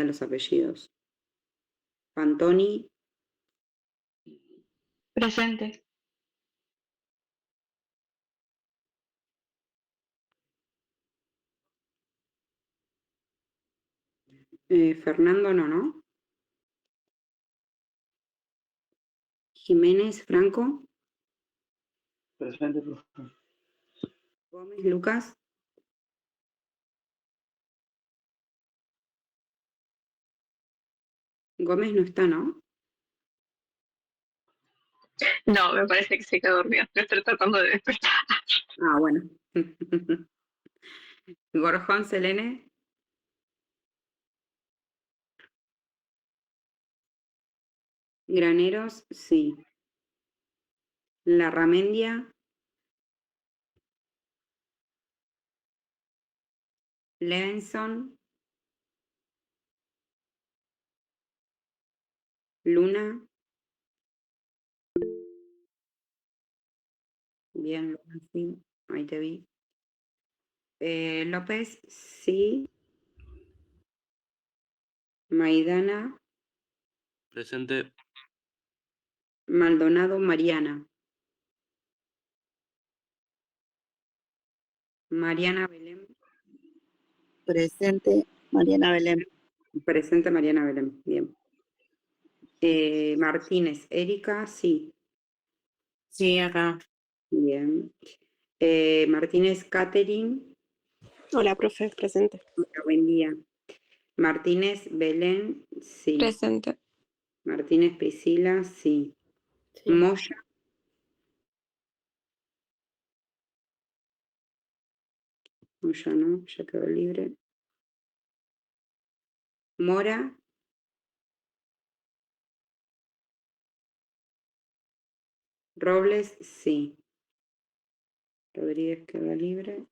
a los apellidos. Pantoni, Presente. Fernando no. Jiménez Franco, Presente, profe. Gómez Lucas, Gómez no está, ¿no? No, me parece que se quedó dormido. Lo estoy tratando de despertar. Ah, bueno. Gorjón Selene, Graneros, sí. Larramendia, Levinson, Luna, bien, Luna, sí, ahí te vi. López, sí. Maidana, Presente. Maldonado, Mariana. Mariana Belén, Presente, Mariana Belén. presente Mariana Belén, bien. Martínez, Erika, sí, Sí, acá. bien. Martínez, Catherine, Hola, profe, presente. hola, buen día. Martínez, Belén, sí. Presente. Martínez, Priscila, sí. Sí. Moya, Moya no, ya quedó libre. Mora, Robles, sí. Rodríguez quedó libre.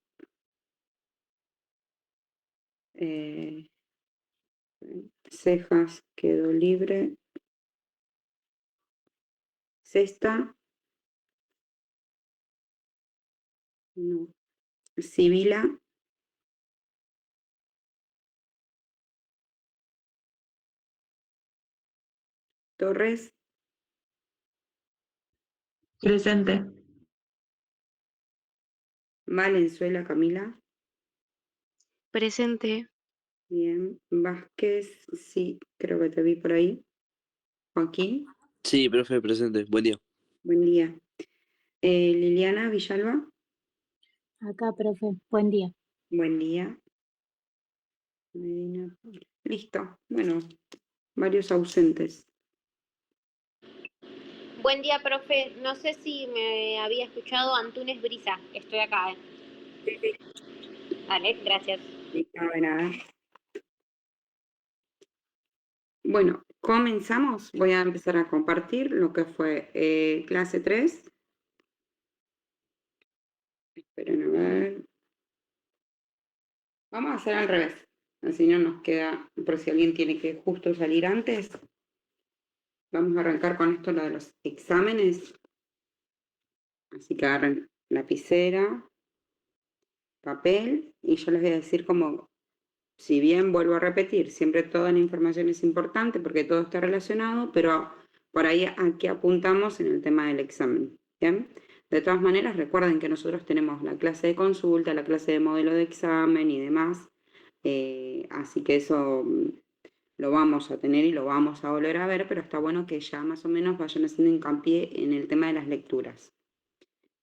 Cejas quedó libre. Sexta, no. Sibila, Torres, Presente. Valenzuela, Camila, Presente. bien. Vázquez, sí, creo que te vi por ahí. Joaquín, Sí, profe, presente. Buen día. buen día. Liliana Villalba, Acá, profe, buen día. buen día. Medina, listo, bueno, varios ausentes. Buen día, profe. No sé si me había escuchado Antunes Brisa. Estoy acá, Vale, gracias. No, de nada. Bueno, comenzamos. Voy a empezar a compartir lo que fue clase 3. Esperen a ver. Vamos a hacer al revés. Así no nos queda, por si alguien tiene que justo salir antes. Vamos a arrancar con esto, lo de los exámenes. Así que agarren lapicera, papel, y yo les voy a decir como, si bien vuelvo a repetir, siempre toda la información es importante porque todo está relacionado, pero por ahí aquí apuntamos en el tema del examen. ¿Bien? De todas maneras, recuerden que nosotros tenemos la clase de consulta, la clase de modelo de examen y demás, así que eso lo vamos a tener y lo vamos a volver a ver, pero está bueno que ya más o menos vayan haciendo hincapié en el tema de las lecturas.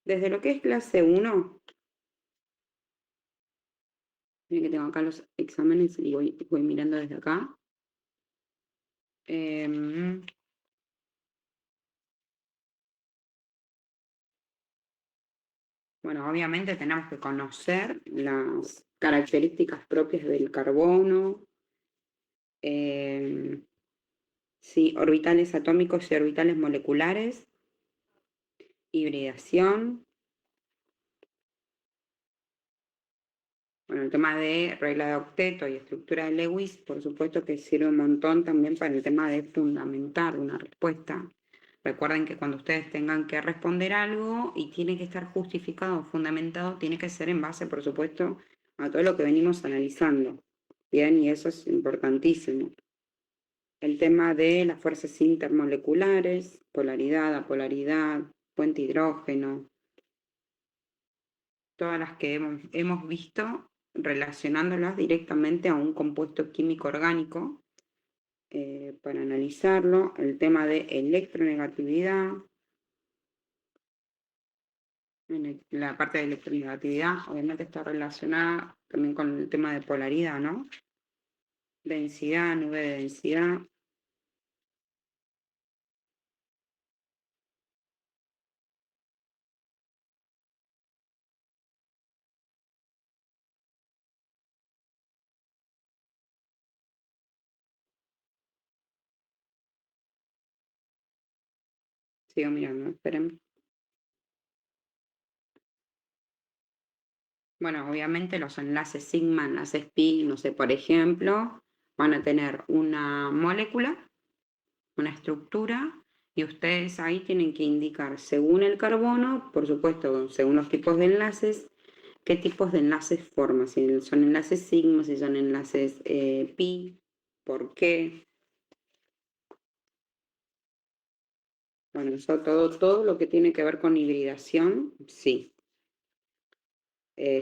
Desde lo que es clase 1, miren que tengo acá los exámenes y voy mirando desde acá. Bueno, obviamente tenemos que conocer las características propias del carbono, sí, orbitales atómicos y orbitales moleculares, hibridación. Bueno, el tema de regla de octeto y estructura de Lewis, por supuesto que sirve un montón también para el tema de fundamentar una respuesta. Recuerden que cuando ustedes tengan que responder algo y tiene que estar justificado, fundamentado, tiene que ser en base, por supuesto, a todo lo que venimos analizando. Bien, y eso es importantísimo. El tema de las fuerzas intermoleculares, polaridad, apolaridad, puente hidrógeno, todas las que hemos visto relacionándolas directamente a un compuesto químico orgánico para analizarlo, el tema de electronegatividad, la parte de electronegatividad obviamente está relacionada también con el tema de polaridad, ¿no? Densidad, nube de densidad. Sigo mirando, esperen. Bueno, obviamente los enlaces sigma, enlaces pi, no sé, por ejemplo, van a tener una molécula, una estructura, y ustedes ahí tienen que indicar, según el carbono, por supuesto, según los tipos de enlaces, qué tipos de enlaces forman, si son enlaces sigma, si son enlaces pi, por qué. Bueno, eso todo lo que tiene que ver con hibridación, sí.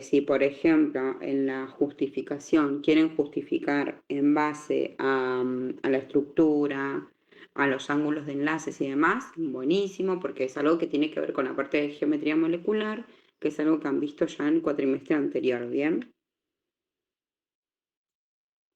Si, por ejemplo, en la justificación quieren justificar en base a la estructura, a los ángulos de enlaces y demás, buenísimo, porque es algo que tiene que ver con la parte de geometría molecular, que es algo que han visto ya en el cuatrimestre anterior, ¿bien?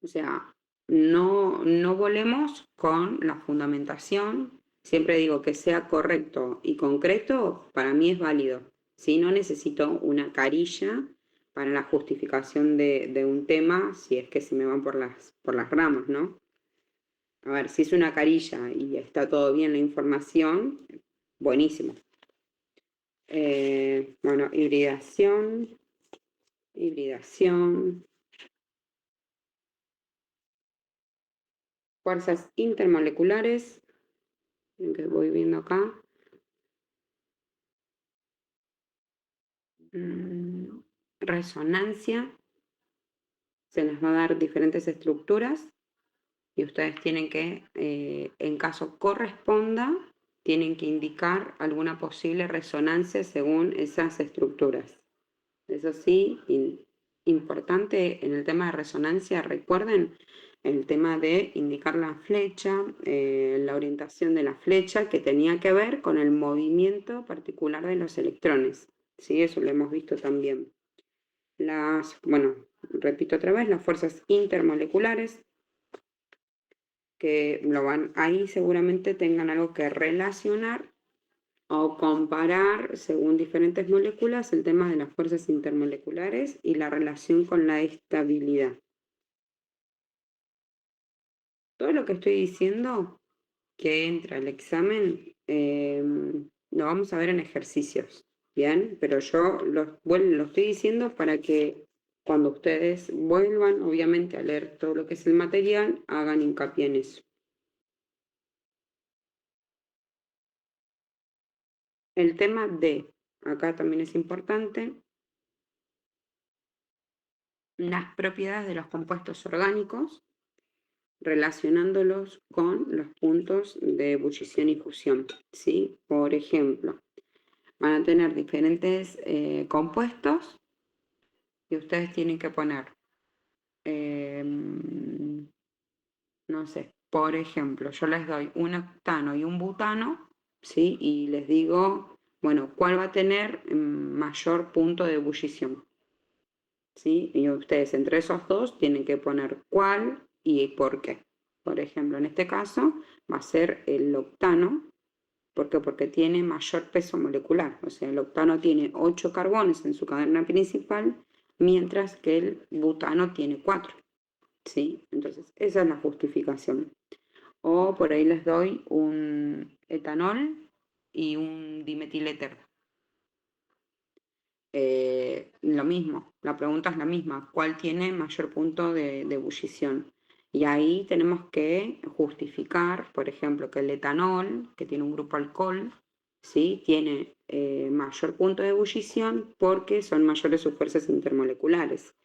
O sea, no volemos con la fundamentación. Siempre digo que sea correcto y concreto, para mí es válido. Si no necesito una carilla para la justificación de un tema, si es que se me van por las ramas, ¿no? A ver, si es una carilla y está todo bien la información, buenísimo. Bueno, hibridación. Fuerzas intermoleculares, que voy viendo acá. Resonancia, se les va a dar diferentes estructuras y ustedes tienen que, en caso corresponda, tienen que indicar alguna posible resonancia según esas estructuras. Eso sí, importante en el tema de resonancia, recuerden el tema de indicar la flecha, la orientación de la flecha que tenía que ver con el movimiento particular de los electrones. Sí, eso lo hemos visto también. Bueno, repito otra vez, las fuerzas intermoleculares, que ahí seguramente tengan algo que relacionar o comparar según diferentes moléculas el tema de las fuerzas intermoleculares y la relación con la estabilidad. Todo lo que estoy diciendo que entra al examen lo vamos a ver en ejercicios, ¿bien? Pero yo lo estoy diciendo para que cuando ustedes vuelvan, obviamente, a leer todo lo que es el material, hagan hincapié en eso. El tema de, acá también es importante, las propiedades de los compuestos orgánicos, relacionándolos con los puntos de ebullición y fusión, ¿sí? Por ejemplo, van a tener diferentes compuestos y ustedes tienen que poner, no sé, por ejemplo, yo les doy un octano y un butano, ¿sí? Y les digo, bueno, ¿cuál va a tener mayor punto de ebullición? ¿Sí? Y ustedes entre esos dos tienen que poner cuál y por qué. Por ejemplo, en este caso va a ser el octano. ¿Por qué? Porque tiene mayor peso molecular. O sea, el octano tiene 8 carbones en su cadena principal, mientras que el butano tiene 4. ¿Sí? Entonces, esa es la justificación. O por ahí les doy un etanol y un dimetiléter. Lo mismo, la pregunta es la misma, ¿cuál tiene mayor punto de ebullición? Y ahí tenemos que justificar, por ejemplo, que el etanol, que tiene un grupo alcohol, ¿sí? Tiene mayor punto de ebullición porque son mayores sus fuerzas intermoleculares.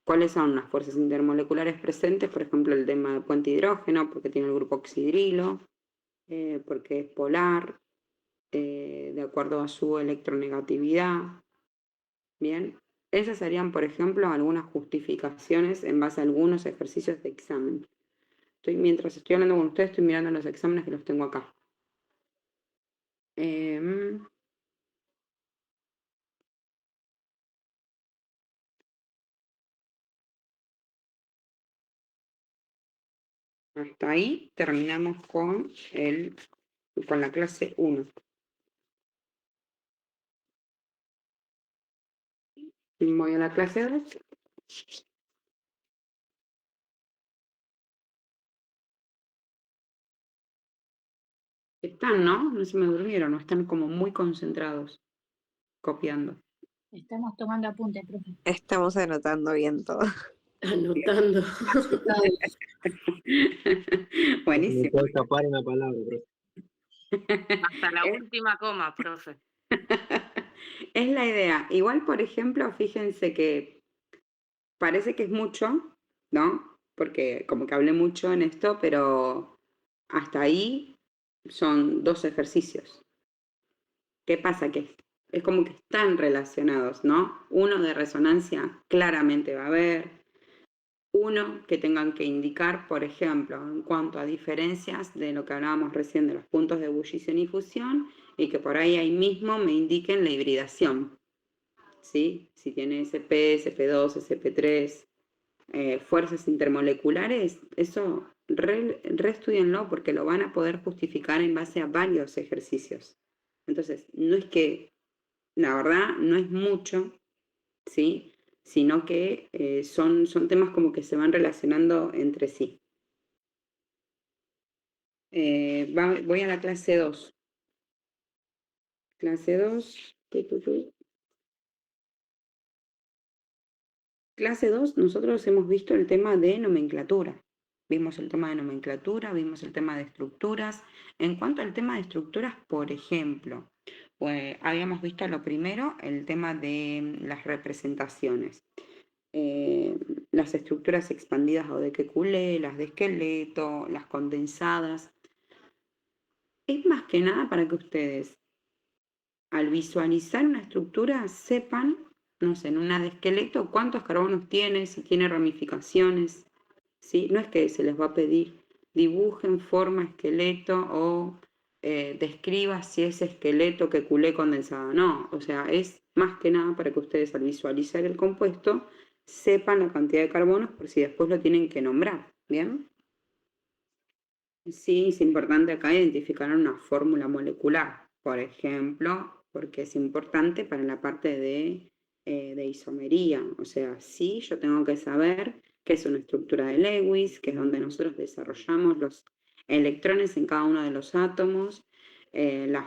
¿Cuáles son las fuerzas intermoleculares presentes? Por ejemplo, el tema de puente hidrógeno, porque tiene el grupo oxidrilo, porque es polar, de acuerdo a su electronegatividad. Bien, esas serían, por ejemplo, algunas justificaciones en base a algunos ejercicios de examen. Mientras estoy hablando con ustedes, estoy mirando los exámenes que los tengo acá. Hasta ahí terminamos con la clase 1. Voy a la clase 2. Están, ¿no? No se me durmieron, no están como muy concentrados, copiando. Estamos tomando apuntes, profe. Estamos anotando bien todo. Anotando. Me Buenísimo. puede escapar una palabra, profe. Hasta la última coma, profe. Es la idea. Igual, por ejemplo, fíjense que parece que es mucho, ¿no? Porque como que hablé mucho en esto, pero hasta ahí son 2 ejercicios. ¿Qué pasa? Que es como que están relacionados, ¿no? Uno de resonancia claramente va a haber. Uno que tengan que indicar, por ejemplo, en cuanto a diferencias de lo que hablábamos recién de los puntos de ebullición y fusión, y que por ahí mismo me indiquen la hibridación, ¿sí? Si tiene SP, SP2, SP3, fuerzas intermoleculares, eso reestudienlo porque lo van a poder justificar en base a varios ejercicios. Entonces, no es que, la verdad, no es mucho, ¿sí? Sino que son temas como que se van relacionando entre sí. Voy a la clase 2. Clase 2. Clase 2, nosotros hemos visto el tema de nomenclatura. Vimos el tema de nomenclatura, vimos el tema de estructuras. En cuanto al tema de estructuras, por ejemplo, pues, habíamos visto lo primero, el tema de las representaciones. Las estructuras expandidas o de Kekulé, las de esqueleto, las condensadas. Es más que nada para que ustedes, al visualizar una estructura, sepan, no sé, en una de esqueleto, cuántos carbonos tiene, si tiene ramificaciones, ¿sí? No es que se les va a pedir dibujen forma esqueleto o describa si es esqueleto Kekulé condensado, no, o sea, es más que nada para que ustedes al visualizar el compuesto sepan la cantidad de carbonos por si después lo tienen que nombrar, ¿bien? Sí, es importante acá identificar una fórmula molecular, por ejemplo, porque es importante para la parte de isomería. O sea, sí, yo tengo que saber qué es una estructura de Lewis, que es donde nosotros desarrollamos los electrones en cada uno de los átomos, la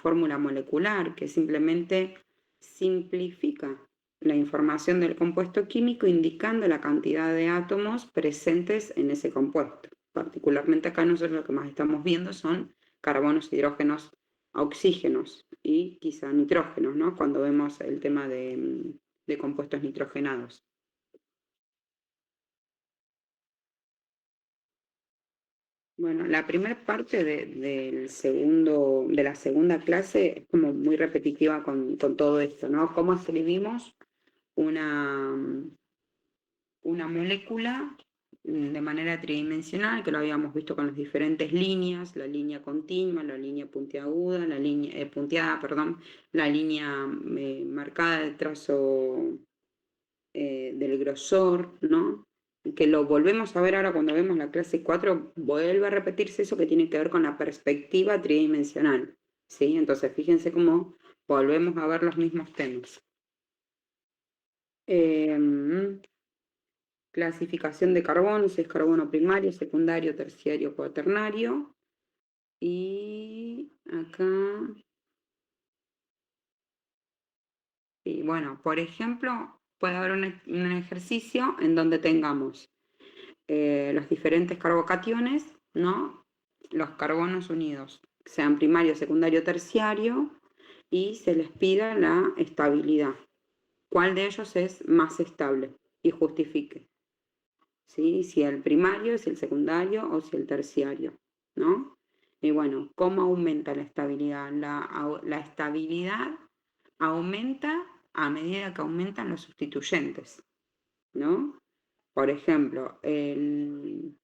fórmula molecular, que simplemente simplifica la información del compuesto químico indicando la cantidad de átomos presentes en ese compuesto. Particularmente acá nosotros lo que más estamos viendo son carbonos, hidrógenos, oxígenos y quizá nitrógenos, ¿no? Cuando vemos el tema de compuestos nitrogenados. Bueno, la primera parte de la segunda clase es como muy repetitiva con todo esto, ¿no? Cómo escribimos una molécula de manera tridimensional, que lo habíamos visto con las diferentes líneas, la línea continua, la línea puntiaguda, la línea la línea marcada del trazo del grosor, ¿no? Que lo volvemos a ver ahora cuando vemos la clase 4, vuelve a repetirse eso que tiene que ver con la perspectiva tridimensional, ¿sí? Entonces, fíjense cómo volvemos a ver los mismos temas. Clasificación de carbonos, es carbono primario, secundario, terciario, cuaternario. Y acá... Y bueno, por ejemplo, puede haber un ejercicio en donde tengamos los diferentes carbocationes, ¿no? Los carbonos unidos, sean primario, secundario, terciario, y se les pida la estabilidad. ¿Cuál de ellos es más estable? y justifique, ¿sí? Si el primario, si el secundario o si el terciario, ¿no? Y bueno, ¿cómo aumenta la estabilidad? La estabilidad aumenta a medida que aumentan los sustituyentes, ¿no? Por ejemplo, el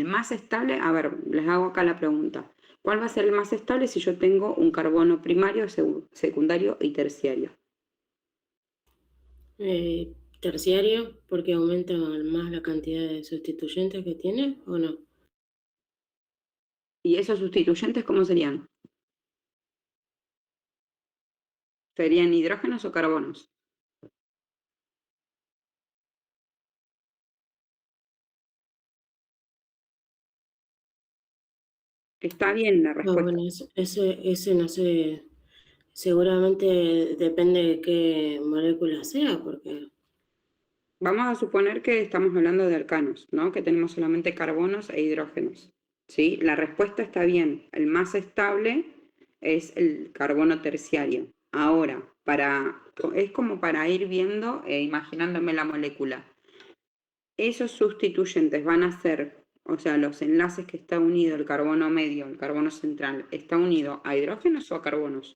más estable, a ver, les hago acá la pregunta. ¿Cuál va a ser el más estable si yo tengo un carbono primario, secundario y terciario? Terciario, porque aumenta más la cantidad de sustituyentes que tiene, ¿o no? ¿Y esos sustituyentes cómo serían? ¿Serían hidrógenos o carbonos? Está bien la Ah, respuesta. bueno, ese no sé, seguramente depende de qué molécula sea, porque Vamos a suponer que estamos hablando de alcanos, ¿no? Que tenemos solamente carbonos e hidrógenos, ¿sí? La respuesta está bien. El más estable es el carbono terciario. Ahora, es como para ir viendo e imaginándome la molécula. Esos sustituyentes van a ser, o sea, los enlaces que está unido el carbono medio, el carbono central, ¿está unido a hidrógenos o a carbonos?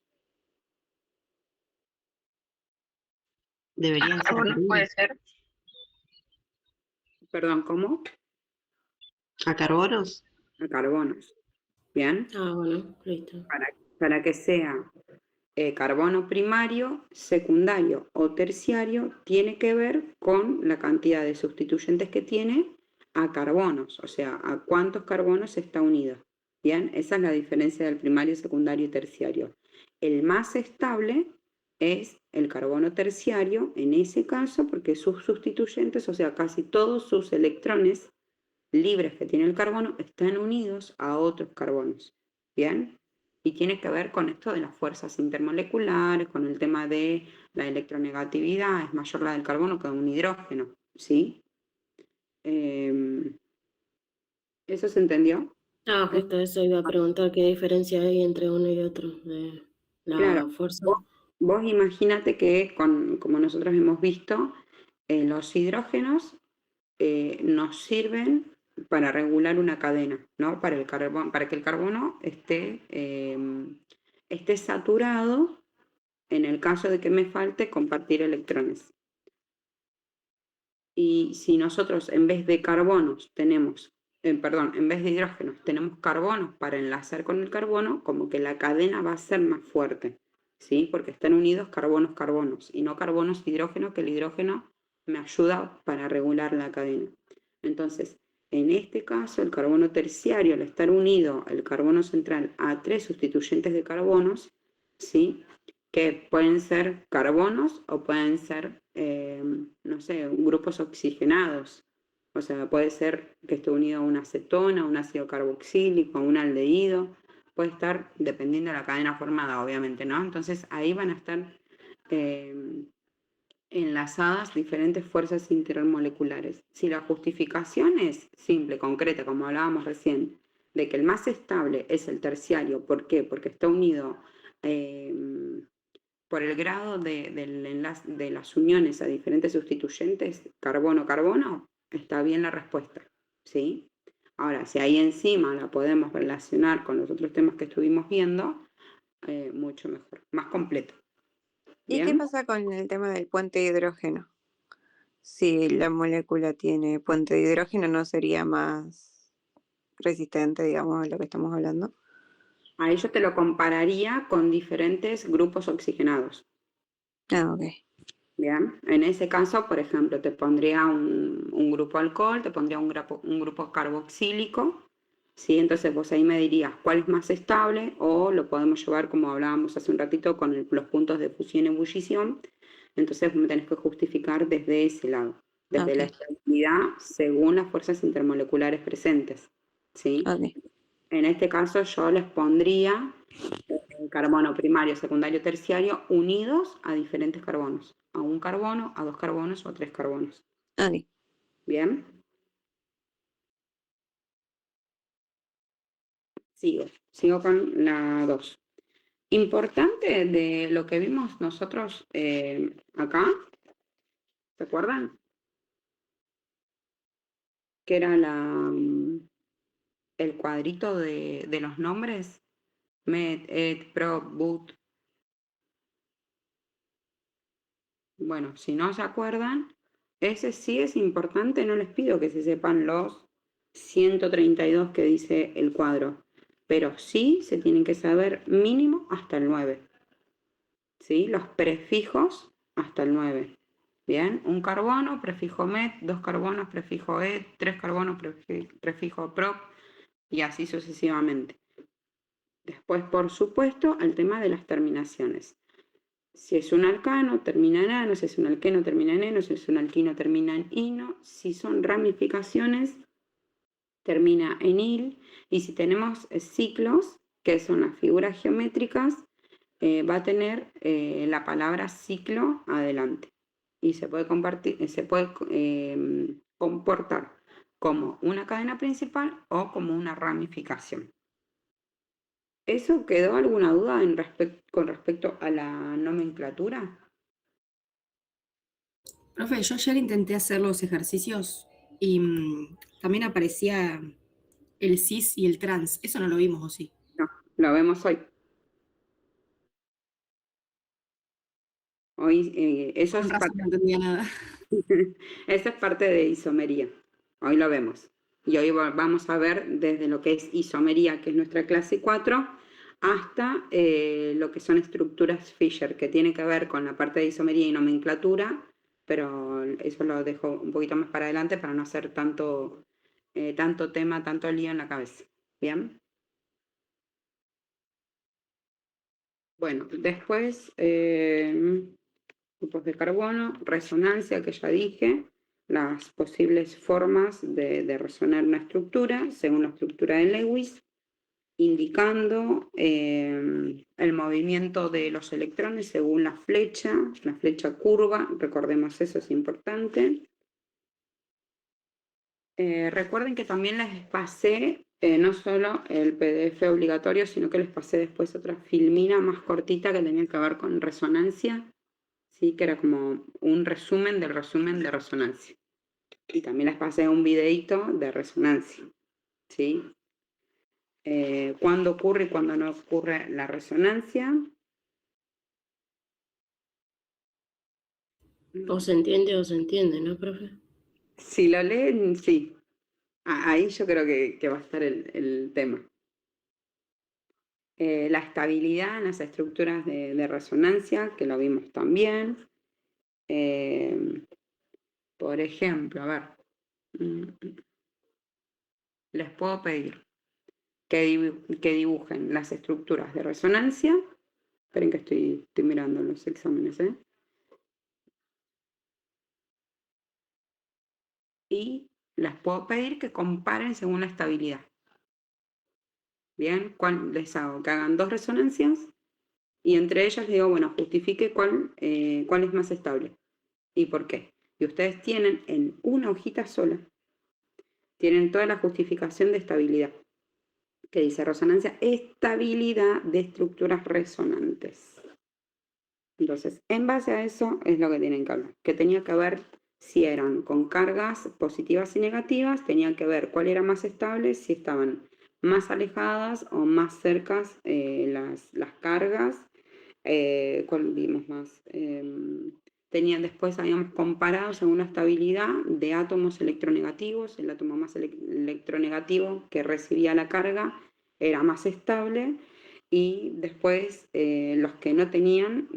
Deberían ser Carbonos puede ser. Perdón, ¿cómo? a carbonos. A carbonos. ¿Bien? bueno, listo. Para que sea carbono primario, secundario o terciario, tiene que ver con la cantidad de sustituyentes que tiene a carbonos, o sea, a cuántos carbonos está unido. Bien, esa es la diferencia del primario, secundario y terciario. El más estable es el carbono terciario, en ese caso, porque sus sustituyentes, o sea, casi todos sus electrones libres que tiene el carbono, están unidos a otros carbonos. Bien, y tiene que ver con esto de las fuerzas intermoleculares, con el tema de la electronegatividad, es mayor la del carbono que de un hidrógeno, ¿sí? ¿Eso se entendió? Justo eso iba a preguntar, ¿qué diferencia hay entre uno y otro de Claro, la fuerza? vos imagínate que, como nosotros hemos visto, los hidrógenos nos sirven para regular una cadena, ¿no? Para que el carbono esté saturado en el caso de que me falte compartir electrones. Y si nosotros en vez de carbonos tenemos, en vez de hidrógenos tenemos carbonos para enlazar con el carbono, como que la cadena va a ser más fuerte, ¿sí? Porque están unidos carbonos y no carbonos hidrógeno, que el hidrógeno me ayuda para regular la cadena. Entonces, en este caso, el carbono terciario, al estar unido el carbono central a 3 sustituyentes de carbonos, ¿sí? Que pueden ser carbonos o pueden ser, no sé, grupos oxigenados. O sea, puede ser que esté unido a una acetona, un ácido carboxílico, a un aldehído. Puede estar dependiendo de la cadena formada, obviamente, ¿no? Entonces ahí van a estar enlazadas diferentes fuerzas intermoleculares. Si la justificación es simple, concreta, como hablábamos recién, de que el más estable es el terciario, ¿por qué? Porque está unido por el grado de las uniones a diferentes sustituyentes, carbono-carbono, está bien la respuesta, ¿sí? Ahora, si ahí encima la podemos relacionar con los otros temas que estuvimos viendo, mucho mejor, más completo. ¿Y qué ¿Bien? pasa con el tema del puente de hidrógeno? Si la molécula tiene puente de hidrógeno, ¿no sería más resistente, digamos, a lo que estamos hablando? Ahí yo te lo compararía con diferentes grupos oxigenados. Ok. Bien, en ese caso, por ejemplo, te pondría un grupo alcohol, te pondría un grupo carboxílico, ¿sí? Entonces vos ahí me dirías cuál es más estable o lo podemos llevar, como hablábamos hace un ratito, con los puntos de fusión y ebullición. Entonces me tenés que justificar desde ese lado, desde la Ok. estabilidad según las fuerzas intermoleculares presentes, ¿sí? Ok. En este caso yo les pondría carbono primario, secundario, terciario, unidos a diferentes carbonos. A un carbono, a 2 carbonos o a 3 carbonos. Ok. ¿Bien? Sigo con la 2. Importante de lo que vimos nosotros acá ¿Se acuerdan? Que era el cuadrito de los nombres. Met, et, prop, but. Bueno, si no se acuerdan, ese sí es importante, no les pido que se sepan los 132 que dice el cuadro, pero sí se tienen que saber mínimo hasta el 9. ¿Sí? Los prefijos hasta el 9. Bien, un carbono, prefijo met, 2 carbonos, prefijo et, 3 carbonos, prefijo prop, y así sucesivamente. Después, por supuesto, el tema de las terminaciones. Si es un alcano, termina en ano, si es un alqueno, termina en eno, si es un alquino, termina en ino, si son ramificaciones, termina en il, y si tenemos ciclos, que son las figuras geométricas, va a tener la palabra ciclo adelante. Y se puede comportar como una cadena principal o como una ramificación. ¿Eso quedó alguna duda con respecto a la nomenclatura? Profe, yo ayer intenté hacer los ejercicios y también aparecía el cis y el trans. Eso no lo vimos, ¿o sí? No, lo vemos hoy. Hoy eso Con es razón no entendía nada. Esa es parte de isomería. Hoy lo vemos. Y hoy vamos a ver desde lo que es isomería, que es nuestra clase 4, hasta lo que son estructuras Fisher, que tiene que ver con la parte de isomería y nomenclatura, pero eso lo dejo un poquito más para adelante para no hacer tanto tema, tanto lío en la cabeza. ¿Bien? Bueno, después grupos de carbono, resonancia, que ya dije, las posibles formas de resonar una estructura según la estructura de Lewis, indicando el movimiento de los electrones según la flecha curva, recordemos eso, es importante. Recuerden que también les pasé no solo el PDF obligatorio, sino que les pasé después otra filmina más cortita que tenía que ver con resonancia, ¿sí? Que era como un resumen de resonancia. Y también les pasé un videíto de resonancia, ¿sí? ¿Cuándo ocurre y cuándo no ocurre la resonancia? O se entiende, ¿no, profe? Si lo leen, sí. Ahí yo creo que va a estar el tema. La estabilidad en las estructuras de resonancia, que lo vimos también. Por ejemplo, a ver, les puedo pedir que dibujen las estructuras de resonancia. Esperen que estoy mirando los exámenes, y les puedo pedir que comparen según la estabilidad. Bien, les hago que hagan 2 resonancias y entre ellas les digo, bueno, justifique cuál es más estable y por qué. Y ustedes tienen en una hojita sola, tienen toda la justificación de estabilidad, que dice resonancia, estabilidad de estructuras resonantes. Entonces, en base a eso es lo que tienen que hablar, que tenía que ver si eran con cargas positivas y negativas, tenía que ver cuál era más estable, si estaban más alejadas o más cercas las cargas, ¿cuál vimos más? Después habíamos comparado según la estabilidad de átomos electronegativos, el átomo más electronegativo que recibía la carga era más estable, y después los que no tenían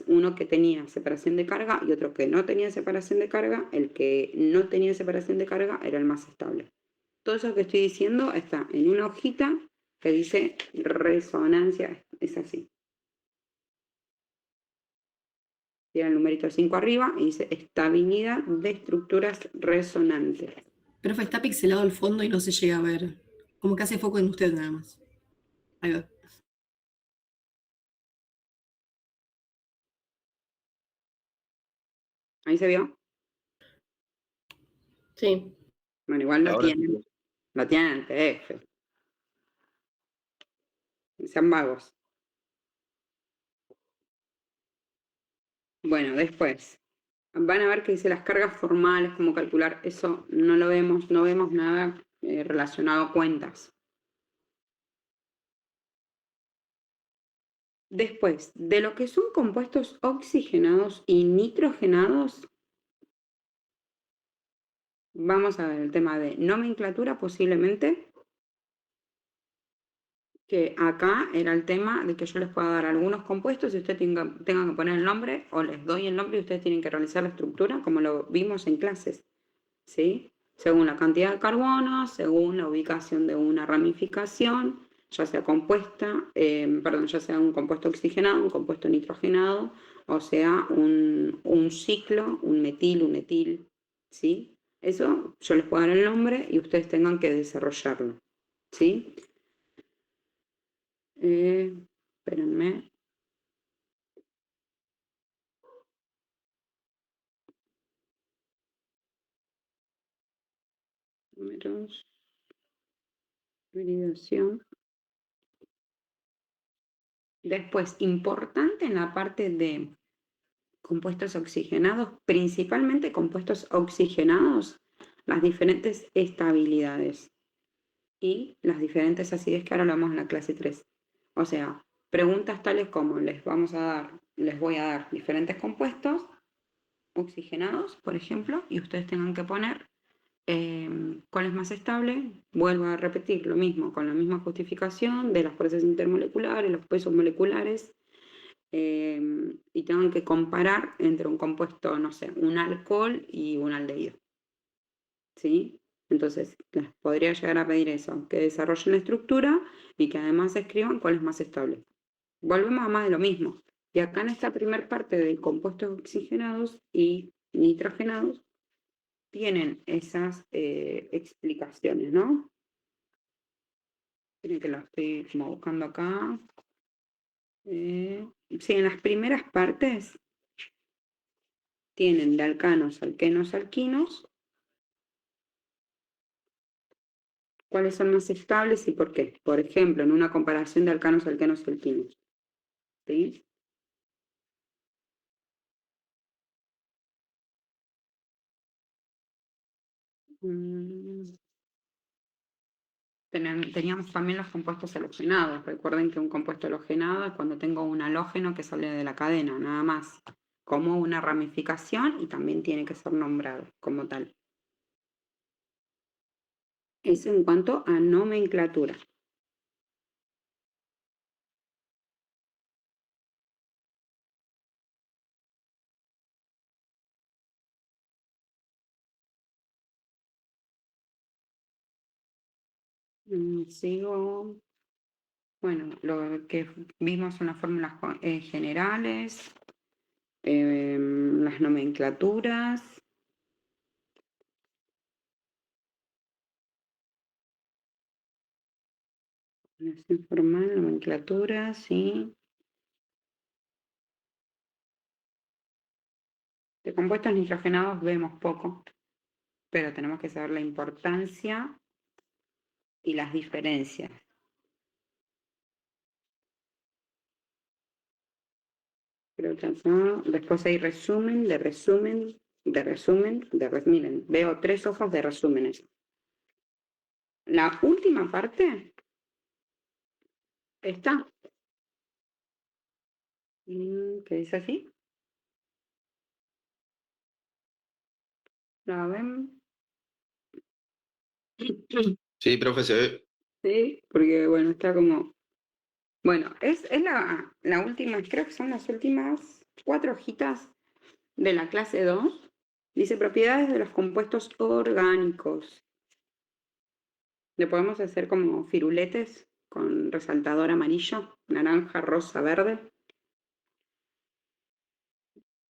uno que tenía separación de carga y otro que no tenía separación de carga, el que no tenía separación de carga era el más estable. Todo eso que estoy diciendo está en una hojita que dice resonancia, es así. Tiene el numerito 5 arriba y dice estabilidad de estructuras resonantes. Profe, está pixelado el fondo y no se llega a ver. Como que hace foco en usted nada más. Ahí va. ¿Ahí se vio? Sí. Bueno, igual lo Ahora sí. tienen en el PDF. Sean vagos. Bueno, después, van a ver que dice las cargas formales, cómo calcular, eso no lo vemos, no vemos nada relacionado a cuentas. Después, de lo que son compuestos oxigenados y nitrogenados, vamos a ver el tema de nomenclatura posiblemente, que acá era el tema de que yo les pueda dar algunos compuestos y ustedes tengan que poner el nombre, o les doy el nombre y ustedes tienen que realizar la estructura como lo vimos en clases, ¿sí? Según la cantidad de carbono, según la ubicación de una ramificación, ya sea compuesta, ya sea un compuesto oxigenado, un compuesto nitrogenado, o sea un ciclo, un metil, un etil, ¿sí? Eso yo les puedo dar el nombre y ustedes tengan que desarrollarlo, ¿sí? Espérenme. Números. Hibridación. Después, importante en la parte de compuestos oxigenados, principalmente compuestos oxigenados, las diferentes estabilidades y las diferentes acidez que ahora lo vemos en la clase 3. O sea, preguntas tales como les voy a dar diferentes compuestos oxigenados, por ejemplo, y ustedes tengan que poner cuál es más estable. Vuelvo a repetir lo mismo, con la misma justificación de las fuerzas intermoleculares, los pesos moleculares, y tengan que comparar entre un compuesto, no sé, un alcohol y un aldehído. ¿Sí? Entonces, les podría llegar a pedir eso, que desarrollen la estructura y que además escriban cuál es más estable. Volvemos a más de lo mismo. Y acá en esta primera parte de compuestos oxigenados y nitrogenados, tienen esas explicaciones, ¿no? Miren que lo estoy como buscando acá. Sí, en las primeras partes tienen de alcanos, alquenos, alquinos. ¿Cuáles son más estables y por qué? Por ejemplo, en una comparación de alcanos, alquenos y alquinos. ¿Sí? Teníamos también los compuestos halogenados. Recuerden que un compuesto halogenado es cuando tengo un halógeno que sale de la cadena, nada más, como una ramificación, y también tiene que ser nombrado como tal. Eso en cuanto a nomenclatura. Sigo. Bueno, lo que vimos son las fórmulas generales, las nomenclaturas. Formulación formal, nomenclatura, sí. De compuestos nitrogenados vemos poco, pero tenemos que saber la importancia y las diferencias. Creo que acá, después hay resumen, miren, veo 3 hojas de resúmenes. La última parte está, ¿qué dice así? ¿La ven? Sí, profe, se ve. Sí, porque bueno, está como... Bueno, es la última, creo que son las últimas 4 hojitas de la clase 2. Dice propiedades de los compuestos orgánicos. Le podemos hacer como firuletes con resaltador amarillo, naranja, rosa, verde.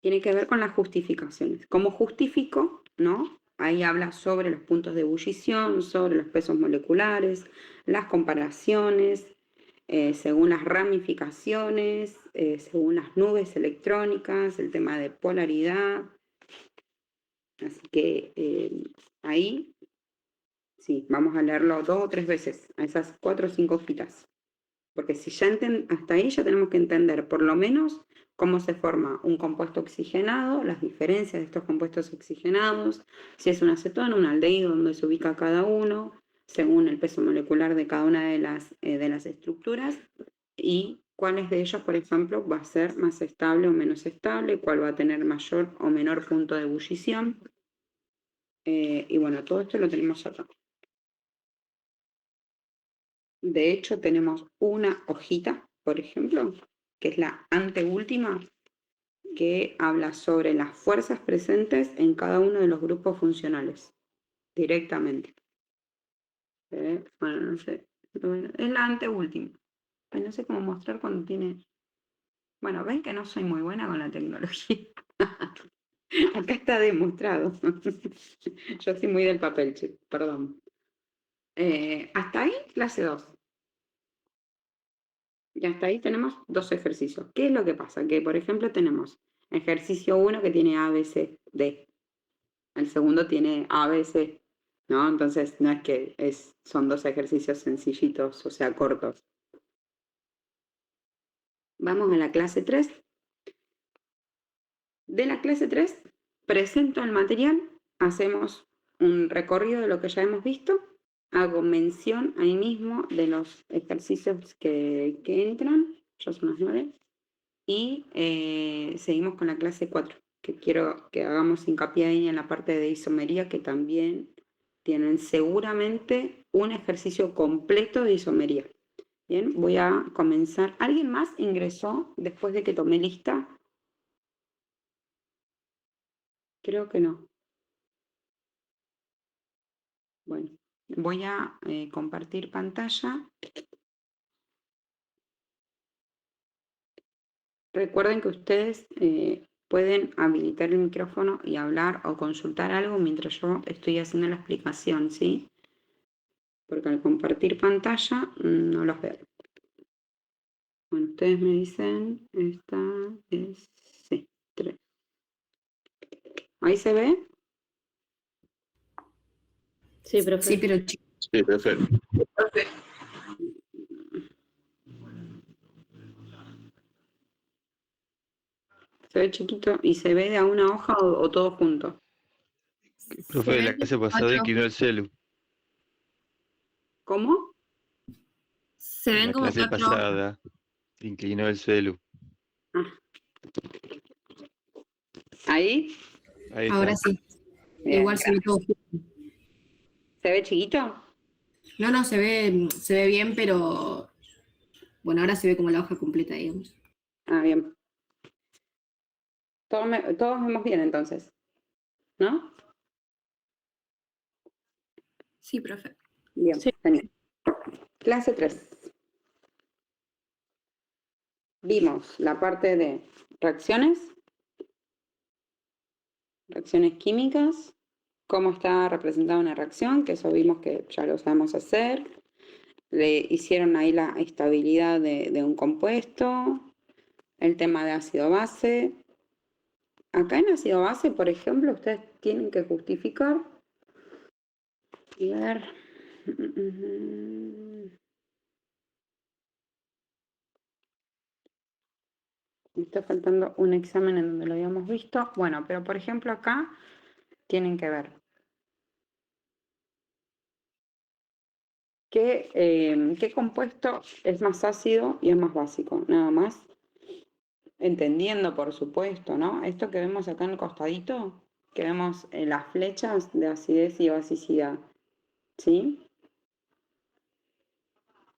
Tiene que ver con las justificaciones. ¿Cómo justifico? ¿No? Ahí habla sobre los puntos de ebullición, sobre los pesos moleculares, las comparaciones, según las ramificaciones, según las nubes electrónicas, el tema de polaridad. Así que ahí, sí, vamos a leerlo 2 o 3 veces, a esas 4 o 5 hojitas. Porque si ya hasta ahí ya tenemos que entender por lo menos cómo se forma un compuesto oxigenado, las diferencias de estos compuestos oxigenados, si es un acetona, un aldehído, dónde se ubica cada uno, según el peso molecular de cada una de las estructuras, y cuáles de ellos, por ejemplo, va a ser más estable o menos estable, cuál va a tener mayor o menor punto de ebullición. Y bueno, todo esto lo tenemos acá. De hecho, tenemos una hojita, por ejemplo, que es la anteúltima, que habla sobre las fuerzas presentes en cada uno de los grupos funcionales, directamente. Bueno, no sé, es la anteúltima. Ay, no sé cómo mostrar cuando tiene... Bueno, ven que no soy muy buena con la tecnología. Acá está demostrado. Yo soy muy del papel, perdón. Hasta ahí, clase 2. Y hasta ahí tenemos 2 ejercicios. ¿Qué es lo que pasa? Que, por ejemplo, tenemos ejercicio 1 que tiene A, B, C, D. El segundo tiene A, B, C, ¿no? Entonces, no es que son 2 ejercicios sencillitos, o sea, cortos. Vamos a la clase 3. De la clase 3, presento el material, hacemos un recorrido de lo que ya hemos visto, hago mención ahí mismo de los ejercicios que entran, ya son las 9, y seguimos con la clase 4, que quiero que hagamos hincapié ahí en la parte de isomería, que también tienen seguramente un ejercicio completo de isomería. Bien, voy a comenzar. ¿Alguien más ingresó después de que tomé lista? Creo que no. Bueno, voy a compartir pantalla. Recuerden que ustedes pueden habilitar el micrófono y hablar o consultar algo mientras yo estoy haciendo la explicación, ¿sí? Porque al compartir pantalla no los veo. Bueno, ustedes me dicen, esta es, sí, 3. ¿Ahí se ve? Sí, profe. Sí, pero Sí, perfecto. Se ve chiquito y se ve de a una hoja o todo junto. Profe, la clase pasada inclinó el celu. ¿Cómo? Se ven La como clase 4 pasada inclinó el celu. ¿Ahí? Ahí ahora está. sí. Bien, Igual se ve todo. ¿se ve chiquito? No, se ve bien, pero bueno, ahora se ve como la hoja completa, digamos. Ah, bien. Todos vemos bien entonces, ¿no? Sí, profe. Bien, genial. Clase 3. Vimos la parte de reacciones químicas, cómo está representada una reacción, que eso vimos que ya lo sabemos hacer. Le hicieron ahí la estabilidad de un compuesto, el tema de ácido-base. Acá en ácido-base, por ejemplo, ustedes tienen que justificar y ver... Me está faltando un examen en donde lo habíamos visto. Bueno, pero por ejemplo acá tienen que ver qué compuesto es más ácido y es más básico, nada más. Entendiendo, por supuesto, ¿no? Esto que vemos acá en el costadito, que vemos las flechas de acidez y basicidad, ¿sí?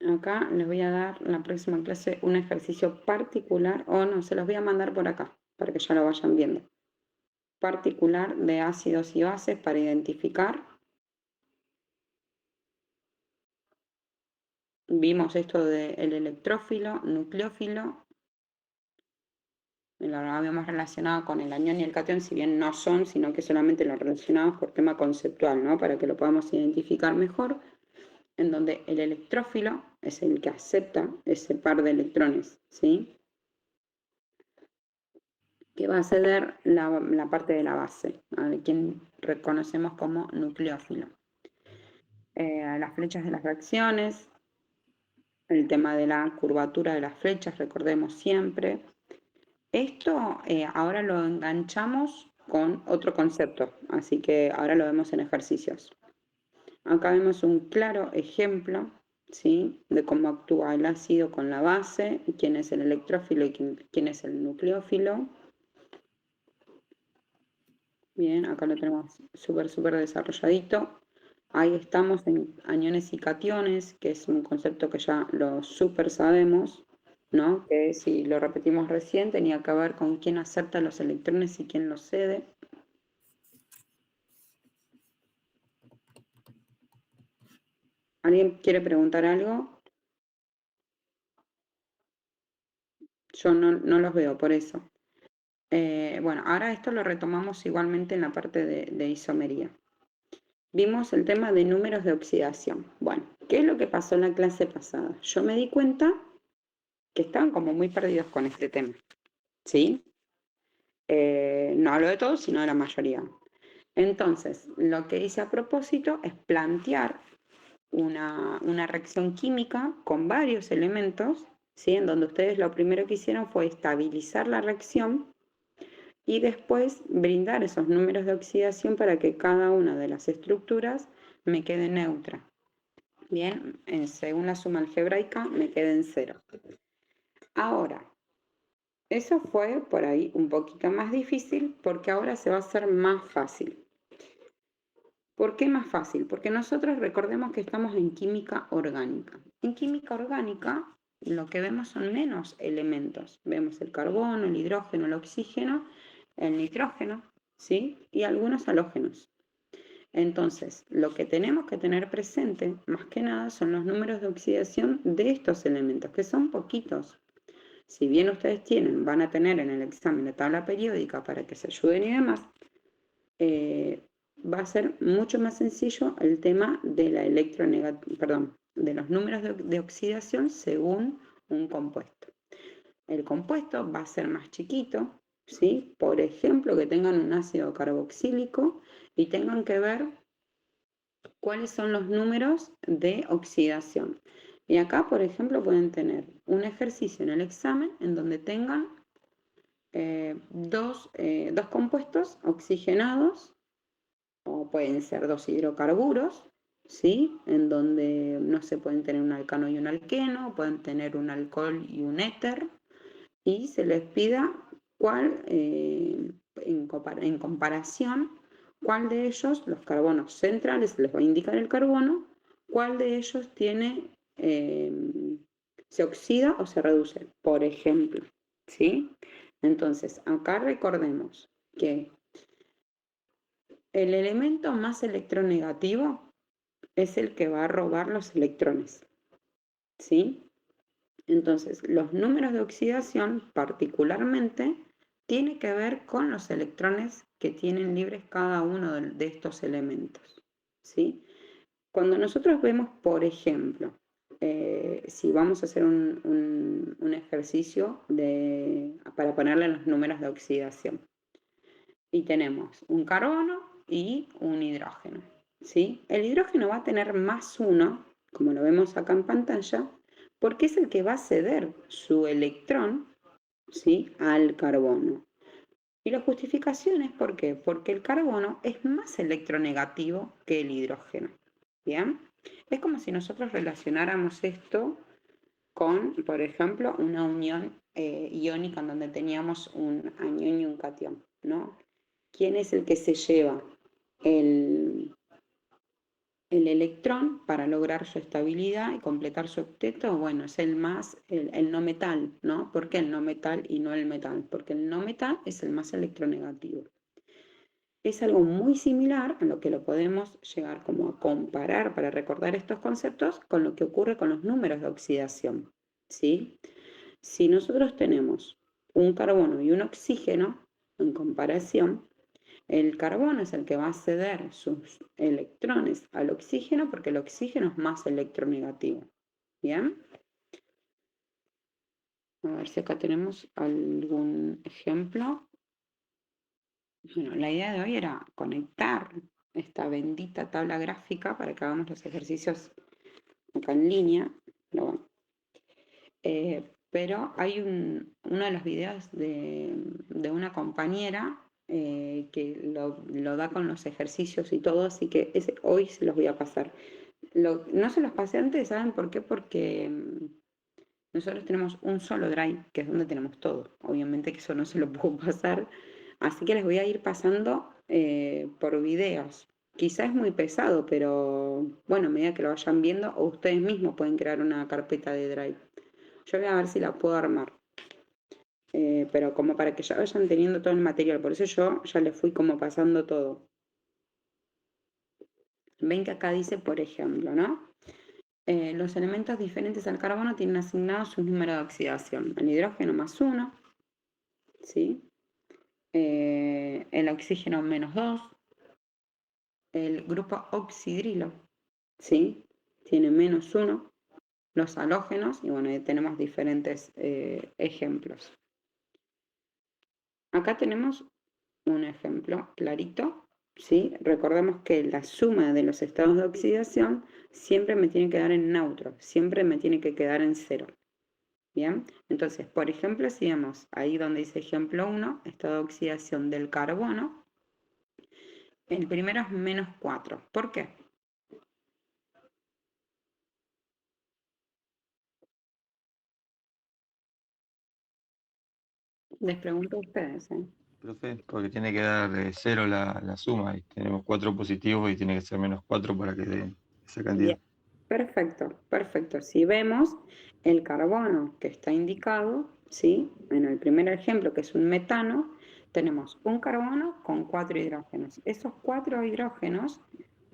Acá les voy a dar en la próxima clase un ejercicio particular, o no, se los voy a mandar por acá, para que ya lo vayan viendo. Particular de ácidos y bases para identificar. Vimos esto del electrófilo, nucleófilo. Lo habíamos relacionado con el anión y el catión, si bien no son, sino que solamente lo relacionamos por tema conceptual, ¿no? Para que lo podamos identificar mejor, en donde el electrófilo es el que acepta ese par de electrones, ¿sí? Que va a ceder la parte de la base, a quien reconocemos como nucleófilo. Las flechas de las reacciones, el tema de la curvatura de las flechas, recordemos siempre. Esto ahora lo enganchamos con otro concepto, así que ahora lo vemos en ejercicios. Acá vemos un claro ejemplo, ¿sí?, de cómo actúa el ácido con la base, quién es el electrófilo y quién es el nucleófilo. Bien, acá lo tenemos súper desarrolladito. Ahí estamos en aniones y cationes, que es un concepto que ya lo súper sabemos, ¿no? Que si lo repetimos recién, tenía que ver con quién acepta los electrones y quién los cede. ¿Alguien quiere preguntar algo? Yo no los veo, por eso. Bueno, ahora esto lo retomamos igualmente en la parte de isomería. Vimos el tema de números de oxidación. Bueno, ¿qué es lo que pasó en la clase pasada? Yo me di cuenta que estaban como muy perdidos con este tema, ¿sí? No hablo de todos, sino de la mayoría. Entonces, lo que hice a propósito es plantear una reacción química con varios elementos, ¿sí?, en donde ustedes lo primero que hicieron fue estabilizar la reacción y después brindar esos números de oxidación para que cada una de las estructuras me quede neutra. Bien, según la suma algebraica me quede en 0. Ahora, eso fue por ahí un poquito más difícil porque ahora se va a hacer más fácil. ¿Por qué más fácil? Porque nosotros recordemos que estamos en química orgánica. En química orgánica lo que vemos son menos elementos. Vemos el carbono, el hidrógeno, el oxígeno, el nitrógeno, ¿sí?, y algunos halógenos. Entonces, lo que tenemos que tener presente, más que nada, son los números de oxidación de estos elementos, que son poquitos. Si bien ustedes van a tener en el examen la tabla periódica para que se ayuden y demás, va a ser mucho más sencillo el tema de la de los números de oxidación según un compuesto. El compuesto va a ser más chiquito, ¿sí? Por ejemplo, que tengan un ácido carboxílico y tengan que ver cuáles son los números de oxidación. Y acá, por ejemplo, pueden tener un ejercicio en el examen en donde tengan dos compuestos oxigenados, o pueden ser dos hidrocarburos, ¿sí?, en donde no se pueden tener un alcano y un alqueno, pueden tener un alcohol y un éter, y se les pida cuál, en comparación, cuál de ellos, los carbonos centrales, les va a indicar el carbono, cuál de ellos se oxida o se reduce, por ejemplo, ¿sí? Entonces, acá recordemos que el elemento más electronegativo es el que va a robar los electrones, ¿sí? Entonces, los números de oxidación particularmente tienen que ver con los electrones que tienen libres cada uno de estos elementos, ¿sí? Cuando nosotros vemos, por ejemplo, si vamos a hacer un ejercicio para ponerle los números de oxidación, y tenemos un carbono y un hidrógeno, ¿sí? El hidrógeno va a tener +1, como lo vemos acá en pantalla, porque es el que va a ceder su electrón, ¿sí?, al carbono. Y la justificación es ¿por qué? Porque el carbono es más electronegativo que el hidrógeno. ¿Bien? Es como si nosotros relacionáramos esto con, por ejemplo, una unión iónica en donde teníamos un anión y un catión, ¿no? ¿Quién es el que se lleva el electrón para lograr su estabilidad y completar su octeto? Bueno, es el no metal, ¿no? ¿Por qué el no metal y no el metal? Porque el no metal es el más electronegativo. Es algo muy similar a lo que lo podemos llegar como a comparar para recordar estos conceptos con lo que ocurre con los números de oxidación, ¿sí? Si nosotros tenemos un carbono y un oxígeno en comparación, el carbono es el que va a ceder sus electrones al oxígeno porque el oxígeno es más electronegativo. ¿Bien? A ver si acá tenemos algún ejemplo. Bueno, la idea de hoy era conectar esta bendita tabla gráfica para que hagamos los ejercicios acá en línea. Pero bueno, Pero hay uno de los videos de una compañera que lo da con los ejercicios y todo, así que hoy se los voy a pasar. No se los pasé antes, ¿saben por qué? Porque nosotros tenemos un solo drive, que es donde tenemos todo. Obviamente que eso no se lo puedo pasar, así que les voy a ir pasando por videos. Quizá es muy pesado, pero bueno, a medida que lo vayan viendo, o ustedes mismos pueden crear una carpeta de drive. Yo voy a ver si la puedo armar. Pero como para que ya vayan teniendo todo el material, por eso yo ya les fui como pasando todo. Ven que acá dice, por ejemplo, ¿no? Los elementos diferentes al carbono tienen asignados su número de oxidación. El hidrógeno +1, ¿sí? El oxígeno -2. El grupo oxidrilo, ¿sí? Tiene -1. Los halógenos, y bueno, ahí tenemos diferentes ejemplos. Acá tenemos un ejemplo clarito, ¿sí? Recordemos que la suma de los estados de oxidación siempre me tiene que dar en neutro, siempre me tiene que quedar en 0. Bien, entonces, por ejemplo, si vemos ahí donde dice ejemplo 1, estado de oxidación del carbono, el primero es -4. ¿Por qué? Les pregunto a ustedes, ¿eh? Profe, porque tiene que dar 0 la suma y tenemos 4 positivos y tiene que ser -4 para que dé esa cantidad. Bien, perfecto, perfecto. Si vemos el carbono que está indicado, ¿sí? En el primer ejemplo, que es un metano, tenemos un carbono con 4 hidrógenos. Esos 4 hidrógenos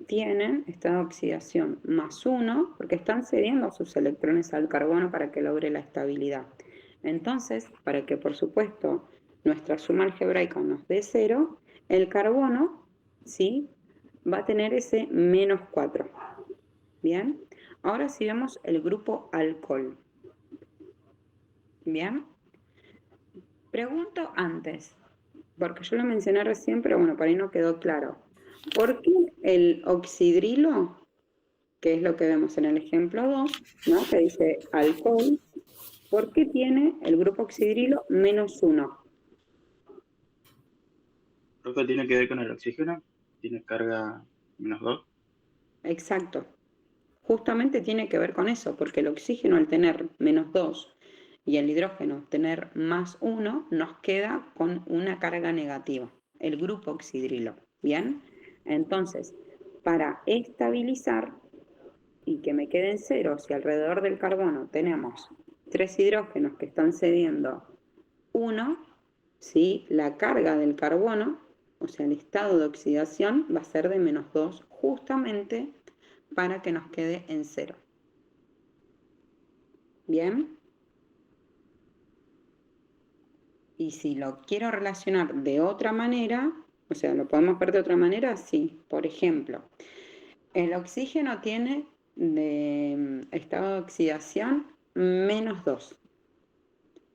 tienen estado de oxidación +1, porque están cediendo sus electrones al carbono para que logre la estabilidad. Entonces, para que por supuesto nuestra suma algebraica nos dé 0, el carbono, ¿sí? Va a tener ese -4. Bien, ahora si vemos el grupo alcohol. Bien, pregunto antes, porque yo lo mencioné recién, pero bueno, por ahí no quedó claro. ¿Por qué el oxidrilo, que es lo que vemos en el ejemplo 2, ¿no? Que dice alcohol, ¿por qué tiene el grupo oxidrilo -1? Profe, ¿tiene que ver con el oxígeno? ¿Tiene carga -2? Exacto. Justamente tiene que ver con eso, porque el oxígeno al tener -2 y el hidrógeno tener +1, nos queda con una carga negativa, el grupo oxidrilo. ¿Bien? Entonces, para estabilizar y que me queden ceros, si alrededor del carbono tenemos 3 hidrógenos que están cediendo 1, ¿sí? La carga del carbono, o sea, el estado de oxidación, va a ser de -2 justamente para que nos quede en 0. ¿Bien? Y si lo quiero relacionar de otra manera, o sea, ¿lo podemos ver de otra manera? Sí. Por ejemplo, el oxígeno tiene de estado de oxidación -2.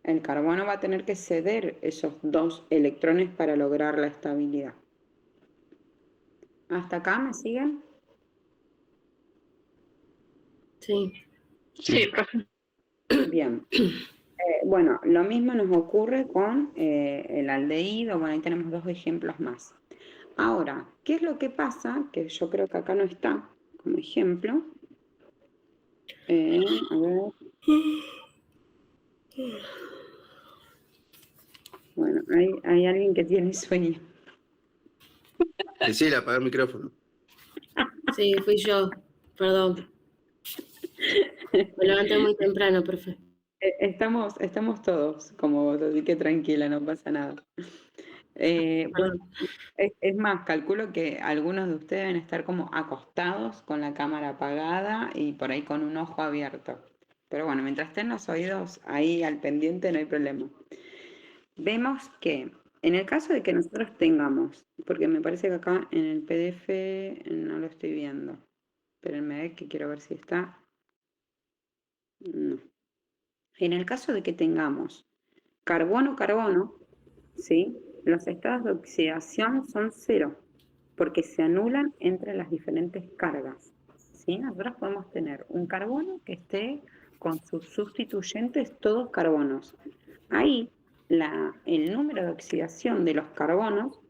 El carbono va a tener que ceder esos 2 electrones para lograr la estabilidad. ¿Hasta acá me siguen? Sí. Sí, profe. Bien. Bueno, lo mismo nos ocurre con el aldehído. Bueno, ahí tenemos 2 ejemplos más. Ahora, ¿qué es lo que pasa? Que yo creo que acá no está como ejemplo. A ver. Bueno, hay alguien que tiene sueño. Decile apagar el micrófono. Sí, fui yo. Perdón. Me levanté muy temprano, profe. Estamos todos como vos, así que tranquila, no pasa nada. Bueno, es más, calculo que algunos de ustedes deben estar como acostados con la cámara apagada y por ahí con un ojo abierto. Pero bueno, mientras estén los oídos ahí al pendiente no hay problema. Vemos que en el caso de que nosotros tengamos, porque me parece que acá en el PDF no lo estoy viendo. Espérenme que quiero ver si está. No. En el caso de que tengamos carbono-carbono, ¿sí? Los estados de oxidación son 0, porque se anulan entre las diferentes cargas, ¿sí? Nosotros podemos tener un carbono que esté con sus sustituyentes, todos carbonos. Ahí el número de oxidación de los carbonos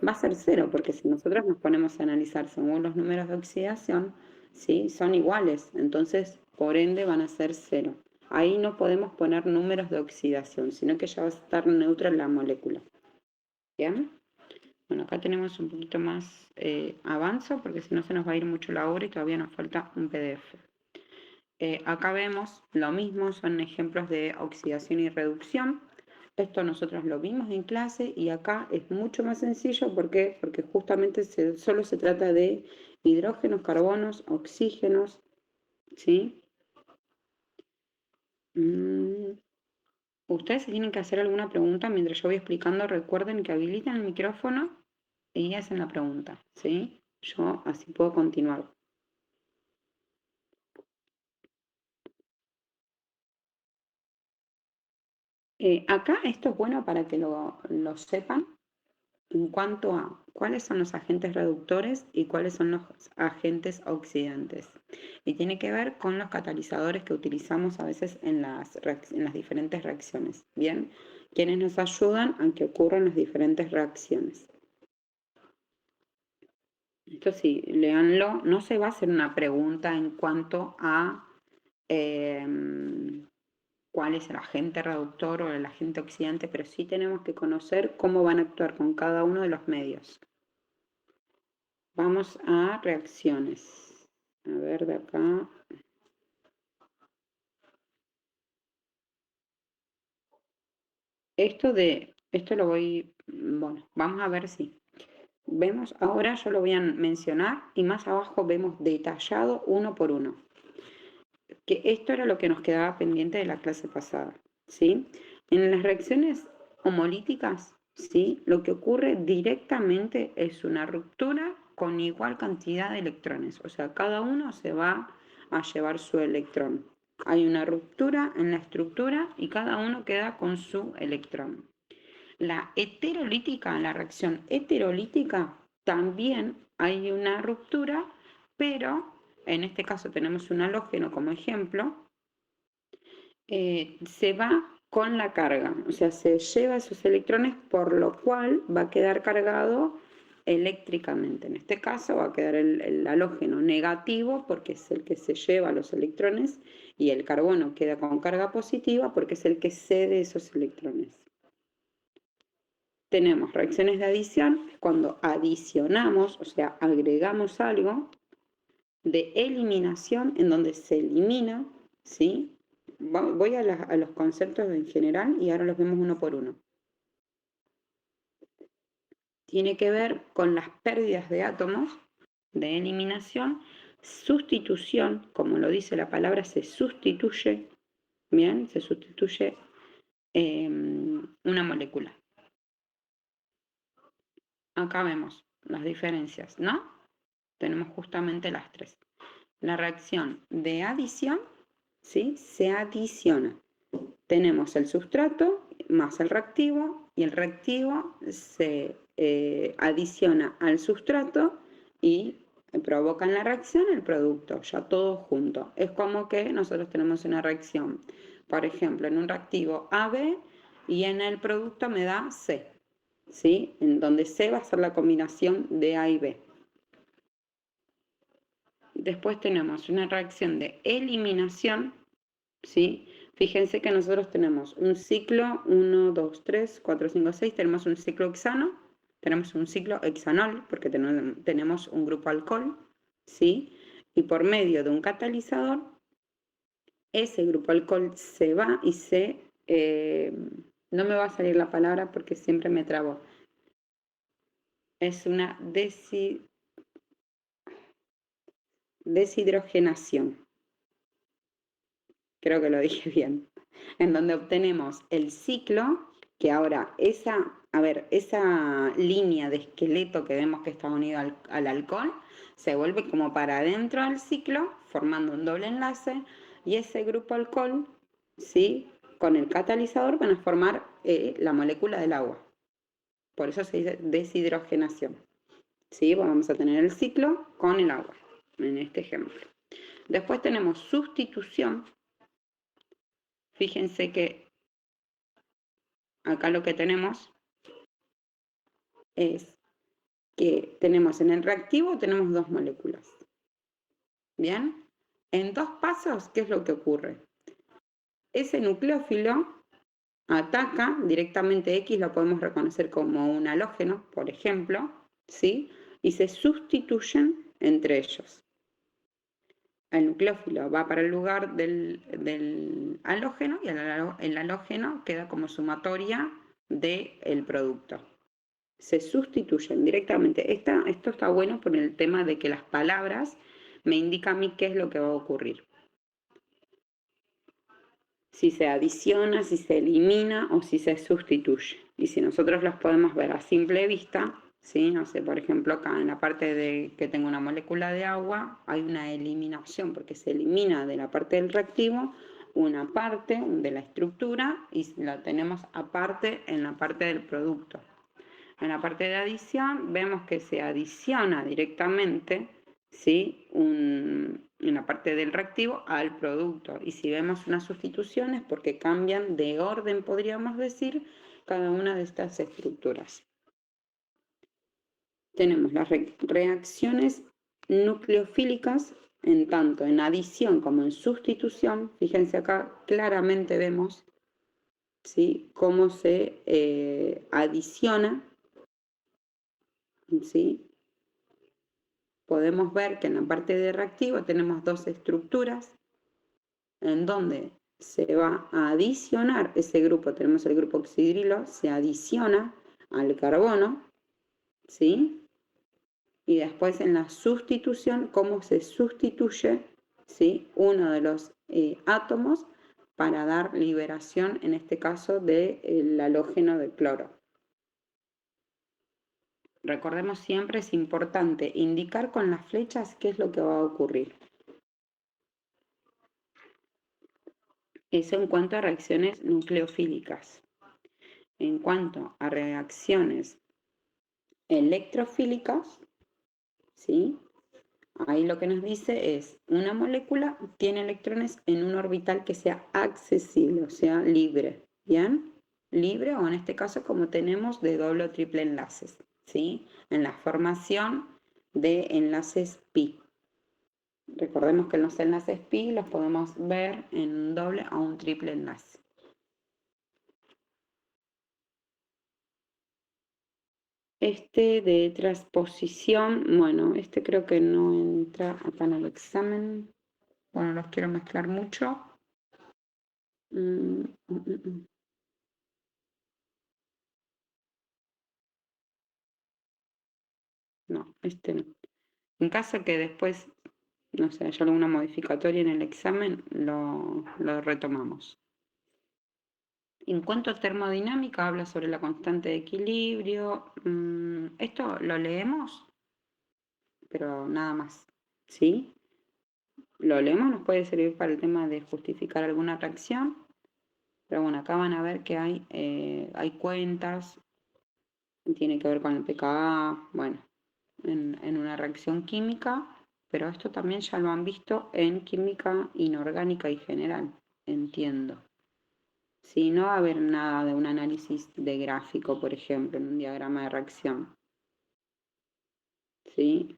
va a ser 0, porque si nosotros nos ponemos a analizar según los números de oxidación, ¿sí? Son iguales, entonces por ende van a ser 0. Ahí no podemos poner números de oxidación, sino que ya va a estar neutra la molécula. ¿Bien? Bueno, acá tenemos un poquito más avanzo, porque si no se nos va a ir mucho la hora y todavía nos falta un PDF. Acá vemos lo mismo, son ejemplos de oxidación y reducción. Esto nosotros lo vimos en clase y acá es mucho más sencillo. ¿Por qué? Porque justamente solo se trata de hidrógenos, carbonos, oxígenos, ¿sí? Ustedes si tienen que hacer alguna pregunta mientras yo voy explicando, recuerden que habilitan el micrófono y hacen la pregunta, ¿sí? Yo así puedo continuar. Acá esto es bueno para que lo sepan en cuanto a cuáles son los agentes reductores y cuáles son los agentes oxidantes. Y tiene que ver con los catalizadores que utilizamos a veces en las diferentes reacciones, ¿bien? Quienes nos ayudan a que ocurran las diferentes reacciones. Esto sí, léanlo. No se va a hacer una pregunta en cuanto a cuál es el agente reductor o el agente oxidante, pero sí tenemos que conocer cómo van a actuar con cada uno de los medios. Vamos a reacciones. A ver, de acá. Esto lo voy, bueno, vamos a ver si. Vemos, ahora yo lo voy a mencionar y más abajo vemos detallado uno por uno. Que esto era lo que nos quedaba pendiente de la clase pasada, ¿sí? En las reacciones homolíticas, ¿sí? Lo que ocurre directamente es una ruptura con igual cantidad de electrones, o sea, cada uno se va a llevar su electrón. Hay una ruptura en la estructura y cada uno queda con su electrón. La heterolítica, en la reacción heterolítica, también hay una ruptura, pero en este caso tenemos un halógeno como ejemplo, se va con la carga, o sea, se lleva esos electrones, por lo cual va a quedar cargado eléctricamente. En este caso va a quedar el halógeno negativo porque es el que se lleva los electrones y el carbono queda con carga positiva porque es el que cede esos electrones. Tenemos reacciones de adición, cuando adicionamos, o sea, agregamos algo, de eliminación, en donde se elimina, ¿sí? Voy a los conceptos en general y ahora los vemos uno por uno. Tiene que ver con las pérdidas de átomos, de eliminación, sustitución, como lo dice la palabra, se sustituye, ¿bien? Se sustituye una molécula. Acá vemos las diferencias, ¿no? Tenemos justamente las tres. La reacción de adición, ¿sí? Se adiciona. Tenemos el sustrato más el reactivo y el reactivo se adiciona al sustrato y provoca en la reacción el producto, ya todo junto. Es como que nosotros tenemos una reacción, por ejemplo, en un reactivo AB y en el producto me da C, ¿sí? En donde C va a ser la combinación de A y B. Después tenemos una reacción de eliminación, ¿sí? Fíjense que nosotros tenemos un ciclo 1, 2, 3, 4, 5, 6, tenemos un ciclo hexano, tenemos un ciclo hexanol, porque tenemos un grupo alcohol, ¿sí? Y por medio de un catalizador, ese grupo alcohol se va y no me va a salir la palabra porque siempre me trabo. Es una deshidrogenación. Creo que lo dije bien. En donde obtenemos el ciclo, que ahora esa línea de esqueleto que vemos que está unida al alcohol, se vuelve como para adentro del ciclo, formando un doble enlace, y ese grupo alcohol, ¿sí? Con el catalizador van a formar la molécula del agua. Por eso se dice deshidrogenación. ¿Sí? Vamos a tener el ciclo con el agua, en este ejemplo. Después tenemos sustitución, fíjense que acá lo que tenemos es que tenemos en el reactivo tenemos dos moléculas. ¿Bien? En dos pasos, ¿qué es lo que ocurre? Ese nucleófilo ataca directamente X, lo podemos reconocer como un halógeno, por ejemplo, ¿sí? Y se sustituyen entre ellos. El nucleófilo va para el lugar del halógeno y el halógeno queda como sumatoria del producto. Se sustituyen directamente. Esto está bueno por el tema de que las palabras me indican a mí qué es lo que va a ocurrir. Si se adiciona, si se elimina o si se sustituye. Y si nosotros los podemos ver a simple vista, ¿sí? No sé, por ejemplo, acá en la parte de que tengo una molécula de agua, hay una eliminación porque se elimina de la parte del reactivo una parte de la estructura y la tenemos aparte en la parte del producto. En la parte de adición vemos que se adiciona directamente, ¿sí? En la parte del reactivo al producto. Y si vemos unas sustituciones, porque cambian de orden, podríamos decir, cada una de estas estructuras. Tenemos las reacciones nucleofílicas, en tanto en adición como en sustitución. Fíjense acá, claramente vemos, ¿sí? Cómo se adiciona, ¿sí? Podemos ver que en la parte de reactivo tenemos dos estructuras en donde se va a adicionar ese grupo, tenemos el grupo oxidrilo, se adiciona al carbono, ¿sí? Y después en la sustitución, cómo se sustituye, ¿sí? Uno de los átomos para dar liberación, en este caso, del halógeno de cloro. Recordemos siempre, es importante indicar con las flechas qué es lo que va a ocurrir. Eso en cuanto a reacciones nucleofílicas. En cuanto a reacciones electrofílicas, ¿sí? Ahí lo que nos dice es, una molécula tiene electrones en un orbital que sea accesible, o sea, libre, ¿bien? Libre, o en este caso como tenemos de doble o triple enlaces, ¿sí? En la formación de enlaces pi. Recordemos que los enlaces pi los podemos ver en un doble o un triple enlace. Este de transposición, bueno, este creo que no entra acá en el examen. Bueno, los quiero mezclar mucho. No, este no. En caso que después, no sé, haya alguna modificatoria en el examen, lo retomamos. En cuanto a termodinámica, habla sobre la constante de equilibrio. Esto lo leemos, pero nada más, ¿sí? Lo leemos, nos puede servir para el tema de justificar alguna reacción, pero bueno, acá van a ver que hay cuentas, tiene que ver con el pKa, bueno, en una reacción química, pero esto también ya lo han visto en química inorgánica y general, entiendo. Sí, no va a haber nada de un análisis de gráfico, por ejemplo, en un diagrama de reacción. ¿Sí?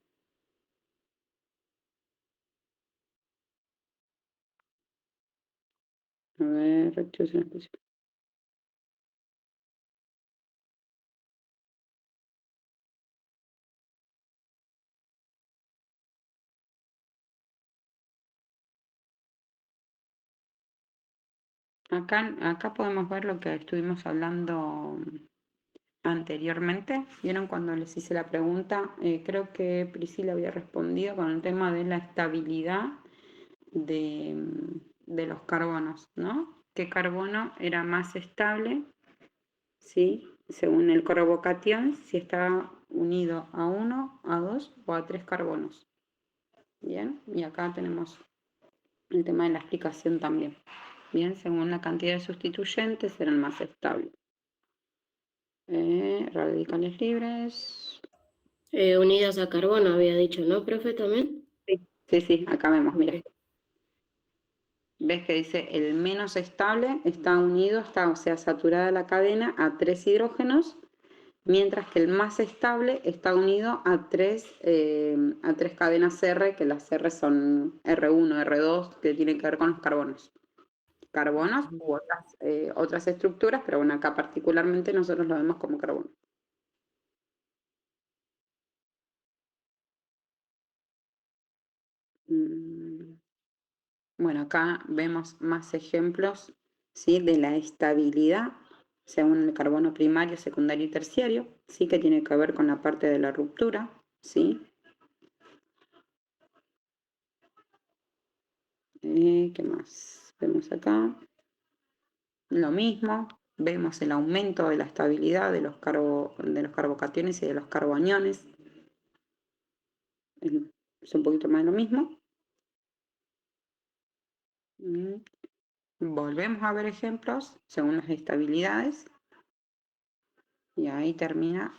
A ver, reacción específica. Acá podemos ver lo que estuvimos hablando anteriormente. ¿Vieron cuando les hice la pregunta? Creo que Priscila había respondido con el tema de la estabilidad de los carbonos, ¿no? ¿Qué carbono era más estable? ¿Sí? Según el corrobocatión, si está unido a 1, a 2 o a 3 carbonos. Bien, y acá tenemos el tema de la explicación también. Bien, según la cantidad de sustituyentes serán más estables. Radicales libres. Unidas a carbono, había dicho, ¿no, profe, también? Sí, acá vemos, mira. ves que dice el menos estable está unido, o sea, saturada la cadena a 3 hidrógenos, mientras que el más estable está unido a tres cadenas R, que las R son R1, R2, que tienen que ver con los carbonos. Carbonos u otras estructuras, pero bueno, acá particularmente nosotros lo vemos como carbono. Bueno, acá vemos más ejemplos, ¿sí?, de la estabilidad según el carbono primario, secundario y terciario, ¿sí?, que tiene que ver con la parte de la ruptura, ¿sí? ¿Qué más? Vemos acá lo mismo, vemos el aumento de la estabilidad de los carbocationes y de los carboaniones. Es un poquito más de lo mismo. Volvemos a ver ejemplos según las estabilidades. Y ahí termina.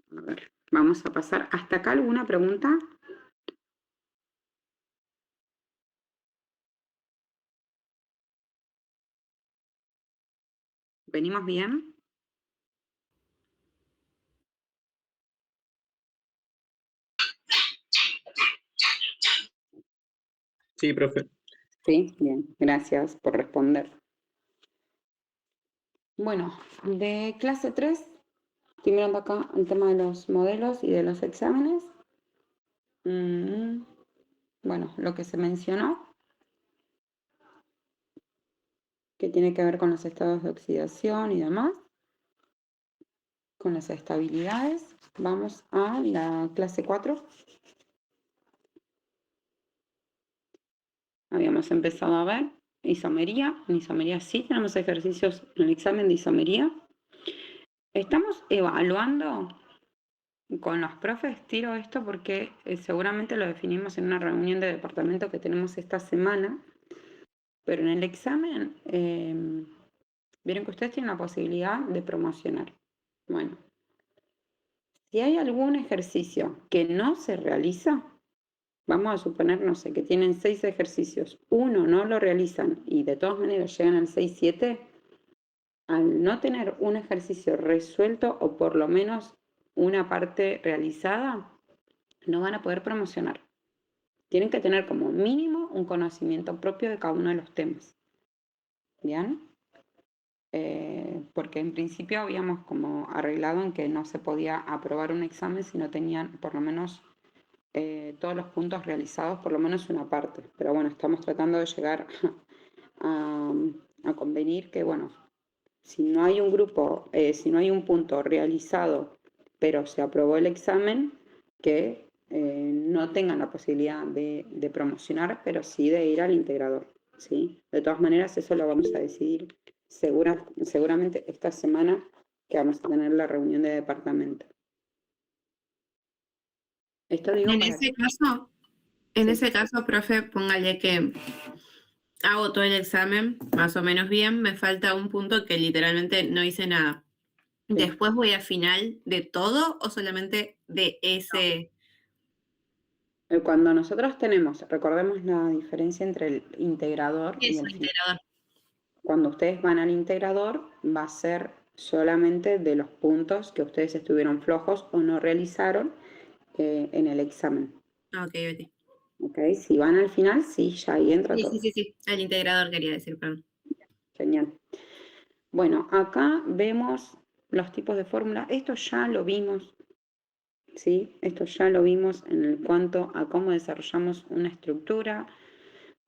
A ver, vamos a pasar. ¿Hasta acá alguna pregunta? ¿Venimos bien? Sí, profe. Sí, bien, gracias por responder. Bueno, de clase 3, estoy mirando acá el tema de los modelos y de los exámenes. Bueno, lo que se mencionó, que tiene que ver con los estados de oxidación y demás, con las estabilidades. Vamos a la clase 4. Habíamos empezado a ver isomería. En isomería sí tenemos ejercicios en el examen de isomería. Estamos evaluando con los profes, tiro esto porque seguramente lo definimos en una reunión de departamento que tenemos esta semana, pero en el examen vieron que ustedes tienen la posibilidad de promocionar. Bueno, si hay algún ejercicio que no se realiza, vamos a suponer, no sé, que tienen 6 ejercicios, uno no lo realizan y de todas maneras llegan al 6-7, al no tener un ejercicio resuelto o por lo menos una parte realizada, no van a poder promocionar. Tienen que tener como mínimo un conocimiento propio de cada uno de los temas. ¿Bien? Porque en principio habíamos como arreglado en que no se podía aprobar un examen si no tenían por lo menos todos los puntos realizados, por lo menos una parte. Pero bueno, estamos tratando de llegar a convenir que, bueno, si no hay un grupo, si no hay un punto realizado, pero se aprobó el examen, que no tengan la posibilidad de promocionar, pero sí de ir al integrador, ¿sí? De todas maneras, eso lo vamos a decidir seguramente esta semana que vamos a tener la reunión de departamento. Esto digo En para ese que... caso, en Sí. ese caso, profe, póngale que hago todo el examen más o menos bien, me falta un punto que literalmente no hice nada. Sí. ¿Después voy a final de todo o solamente de ese? Cuando nosotros tenemos, recordemos la diferencia entre el integrador y Es el un final. integrador. Cuando ustedes van al integrador, va a ser solamente de los puntos que ustedes estuvieron flojos o no realizaron en el examen. Ok, ok. ¿Ok? Si van al final, sí, ya ahí entra Sí, todo. sí, sí, sí. El integrador quería decir, perdón. Genial. Bueno, acá vemos los tipos de fórmula. Esto ya lo vimos, ¿sí? Esto ya lo vimos en cuanto a cómo desarrollamos una estructura.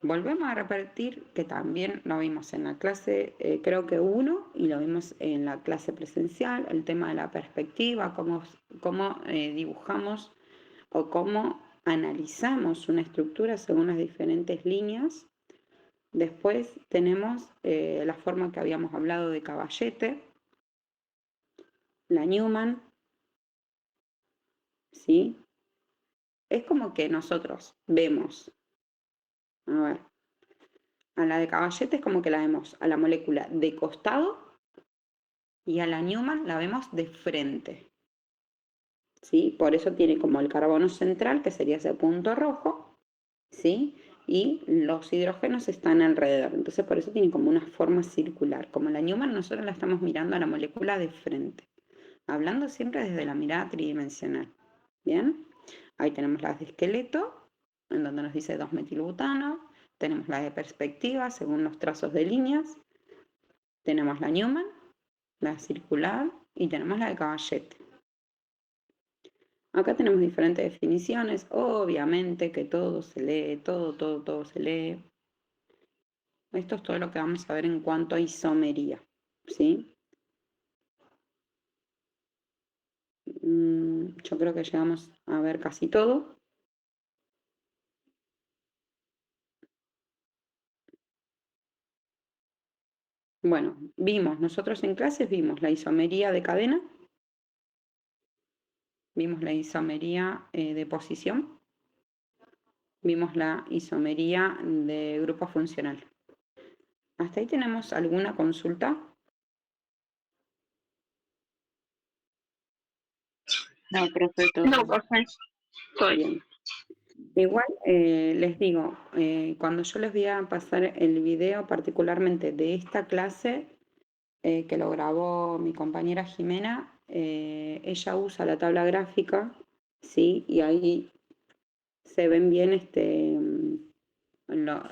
Volvemos a repetir que también lo vimos en la clase, creo que 1, y lo vimos en la clase presencial, el tema de la perspectiva, cómo dibujamos o cómo analizamos una estructura según las diferentes líneas. Después tenemos la forma que habíamos hablado de Caballete, la Newman, ¿sí? Es como que nosotros vemos, a ver, a la de Caballete es como que la vemos a la molécula de costado y a la Newman la vemos de frente, ¿sí? Por eso tiene como el carbono central, que sería ese punto rojo, ¿sí? y los hidrógenos están alrededor. Entonces por eso tiene como una forma circular. Como la Newman nosotros la estamos mirando a la molécula de frente, hablando siempre desde la mirada tridimensional. ¿Bien? Ahí tenemos las de esqueleto, en donde nos dice 2-metilbutano. Tenemos la de perspectiva, según los trazos de líneas. Tenemos la Newman, la circular, y tenemos la de caballete. Acá tenemos diferentes definiciones. Obviamente que todo se lee, todo se lee. Esto es todo lo que vamos a ver en cuanto a isomería, ¿sí? Yo creo que llegamos a ver casi todo. Bueno, nosotros en clases vimos la isomería de cadena, vimos la isomería de posición, vimos la isomería de grupo funcional. ¿Hasta ahí tenemos alguna consulta? No, profe, todo. No, profe. Soy. Bien. Igual les digo, cuando yo les voy a pasar el video particularmente de esta clase, que lo grabó mi compañera Jimena, ella usa la tabla gráfica, ¿sí? Y ahí se ven bien,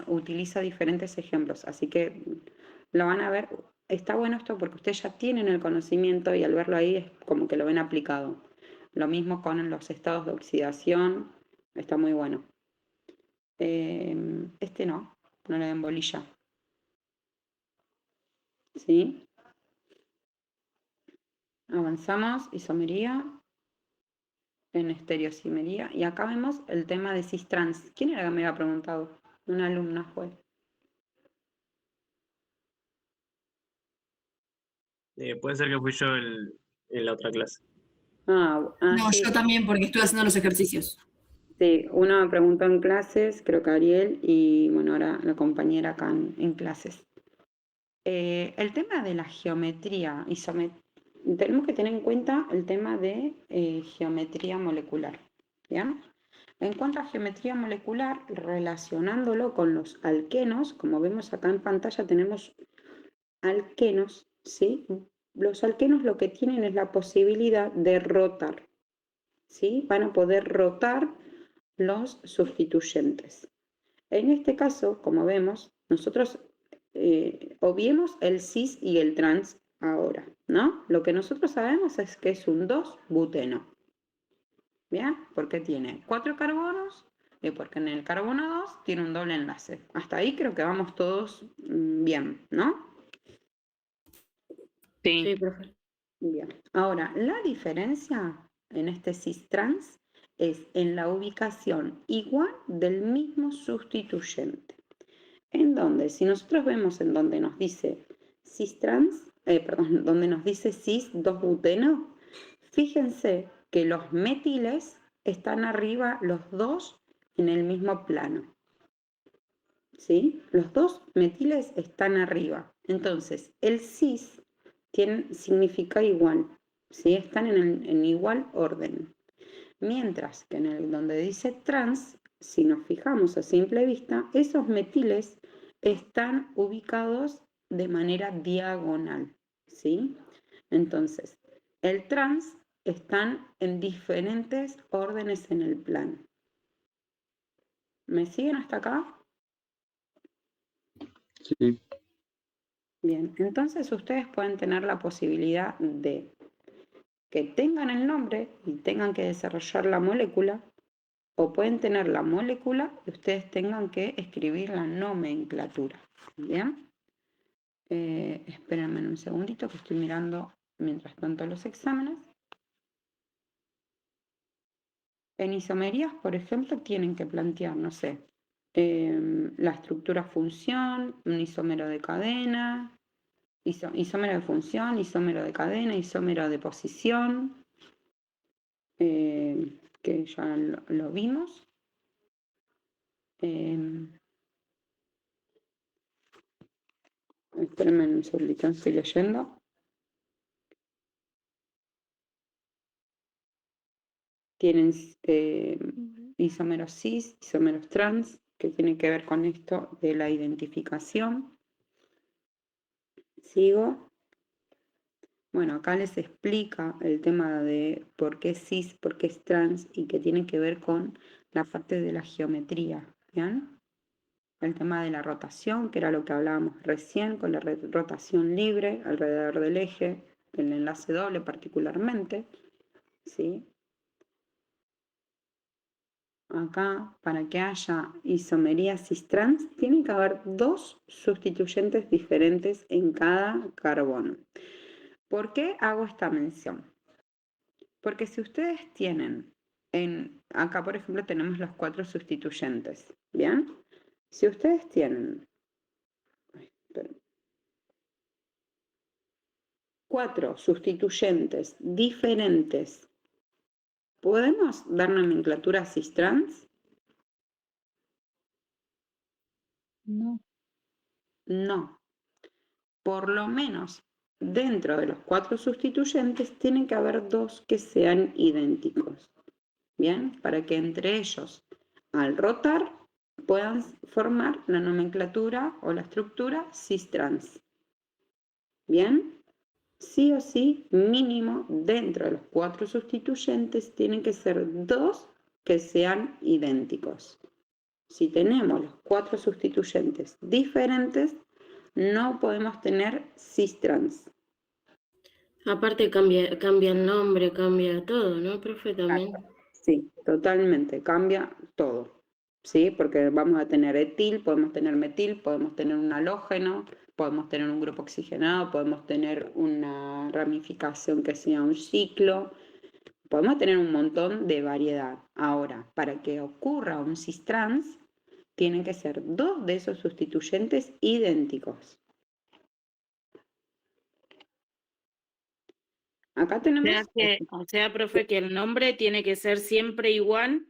utiliza diferentes ejemplos, así que lo van a ver. Está bueno esto porque ustedes ya tienen el conocimiento y al verlo ahí es como que lo ven aplicado. Lo mismo con los estados de oxidación, está muy bueno. No le den bolilla. ¿Sí? Avanzamos, isomería, en estereosimería, y acá vemos el tema de cis-trans. ¿Quién era que me había preguntado? Una alumna fue. Puede ser que fui yo en la otra clase. No, Sí. yo también, porque estuve haciendo los ejercicios. Sí, uno me preguntó en clases, creo que Ariel, y bueno, ahora la compañera acá en clases. El tema de la geometría, tenemos que tener en cuenta el tema de geometría molecular, ¿bien? En cuanto a geometría molecular, relacionándolo con los alquenos, como vemos acá en pantalla tenemos alquenos, ¿sí? Los alquenos lo que tienen es la posibilidad de rotar, ¿sí? Van a poder rotar los sustituyentes. En este caso, como vemos, nosotros obviemos el cis y el trans ahora, ¿no? Lo que nosotros sabemos es que es un 2-buteno. ¿Bien? Porque tiene 4 carbonos y porque en el carbono 2 tiene un doble enlace. Hasta ahí creo que vamos todos bien, ¿no? Sí, profe. Bien. Ahora, la diferencia en este cis-trans es en la ubicación igual del mismo sustituyente. En donde, si nosotros vemos en donde nos dice cis-trans, donde nos dice cis-2-buteno, fíjense que los metiles están arriba los dos en el mismo plano. ¿Sí? Los dos metiles están arriba. Entonces, el cis significa igual. ¿Sí? Están en igual orden. Mientras que en donde dice trans, si nos fijamos a simple vista, esos metiles están ubicados de manera diagonal. ¿Sí? Entonces, el trans están en diferentes órdenes en el plano. ¿Me siguen hasta acá? Sí. Bien, entonces ustedes pueden tener la posibilidad de que tengan el nombre y tengan que desarrollar la molécula, o pueden tener la molécula y ustedes tengan que escribir la nomenclatura. ¿Bien? Espérenme un segundito que estoy mirando mientras tanto los exámenes. En isomerías, por ejemplo, tienen que plantear, no sé, la estructura función, un isómero de cadena, isómero de función, isómero de cadena, isómero de posición, que ya lo vimos. Espérenme un segundito, estoy leyendo. Tienen isómeros cis, isómeros trans. que tiene que ver con esto de la identificación. Sigo. Bueno, acá les explica el tema de por qué es cis, por qué es trans y que tiene que ver con la parte de la geometría, ¿bien? El tema de la rotación, que era lo que hablábamos recién, con la rotación libre alrededor del eje, el enlace doble particularmente, ¿sí? Acá, para que haya isomería cis-trans, tiene que haber 2 sustituyentes diferentes en cada carbono. ¿Por qué hago esta mención? Porque si ustedes tienen, acá por ejemplo tenemos los 4 sustituyentes, ¿bien? Si ustedes tienen 4 sustituyentes diferentes, ¿podemos dar nomenclatura cis-trans? No. No. Por lo menos dentro de los 4 sustituyentes tiene que haber 2 que sean idénticos, ¿bien? Para que entre ellos, al rotar, puedan formar la nomenclatura o la estructura cis-trans. ¿Bien? Sí o sí, mínimo, dentro de los 4 sustituyentes, tienen que ser 2 que sean idénticos. Si tenemos los 4 sustituyentes diferentes, no podemos tener cis-trans. Aparte cambia el nombre, cambia todo, ¿no, profe? También. Sí, totalmente, cambia todo. ¿Sí? Porque vamos a tener etil, podemos tener metil, podemos tener un halógeno, podemos tener un grupo oxigenado, podemos tener una ramificación que sea un ciclo, podemos tener un montón de variedad. Ahora, para que ocurra un cis-trans, tienen que ser 2 de esos sustituyentes idénticos. Acá tenemos... O sea, profe, que el nombre tiene que ser siempre igual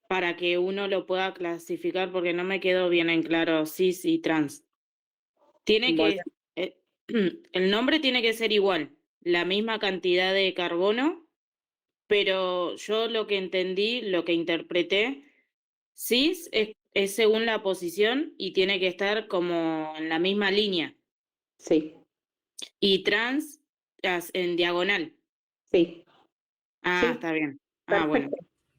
para que uno lo pueda clasificar, porque no me quedó bien en claro cis y trans. El nombre tiene que ser igual, la misma cantidad de carbono, pero yo lo que entendí, lo que interpreté, cis es según la posición y tiene que estar como en la misma línea. Sí. Y trans en diagonal. Sí. Ah, Sí. está bien. Perfecto. Ah, bueno.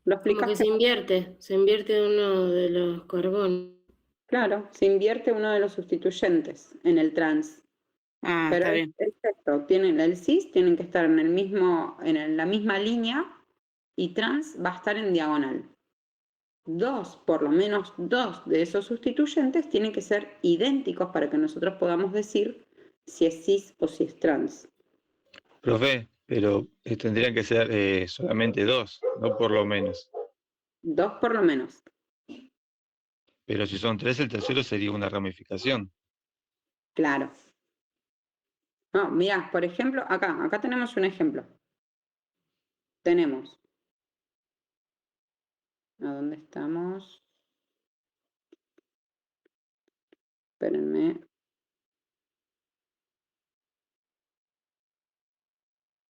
Lo Como que explicaste. se invierte uno de los carbonos. Claro, se invierte uno de los sustituyentes en el trans. Ah, Pero está bien. exacto, tienen el cis, tienen que estar en la misma línea y trans va a estar en diagonal. Por lo menos dos de esos sustituyentes tienen que ser idénticos para que nosotros podamos decir si es cis o si es trans. Profe, pero tendrían que ser solamente 2, no por lo menos. 2 por lo menos. Pero si son 3, el tercero sería una ramificación. Claro. No, mirá, por ejemplo, acá tenemos un ejemplo. Tenemos. ¿A dónde estamos? Espérenme.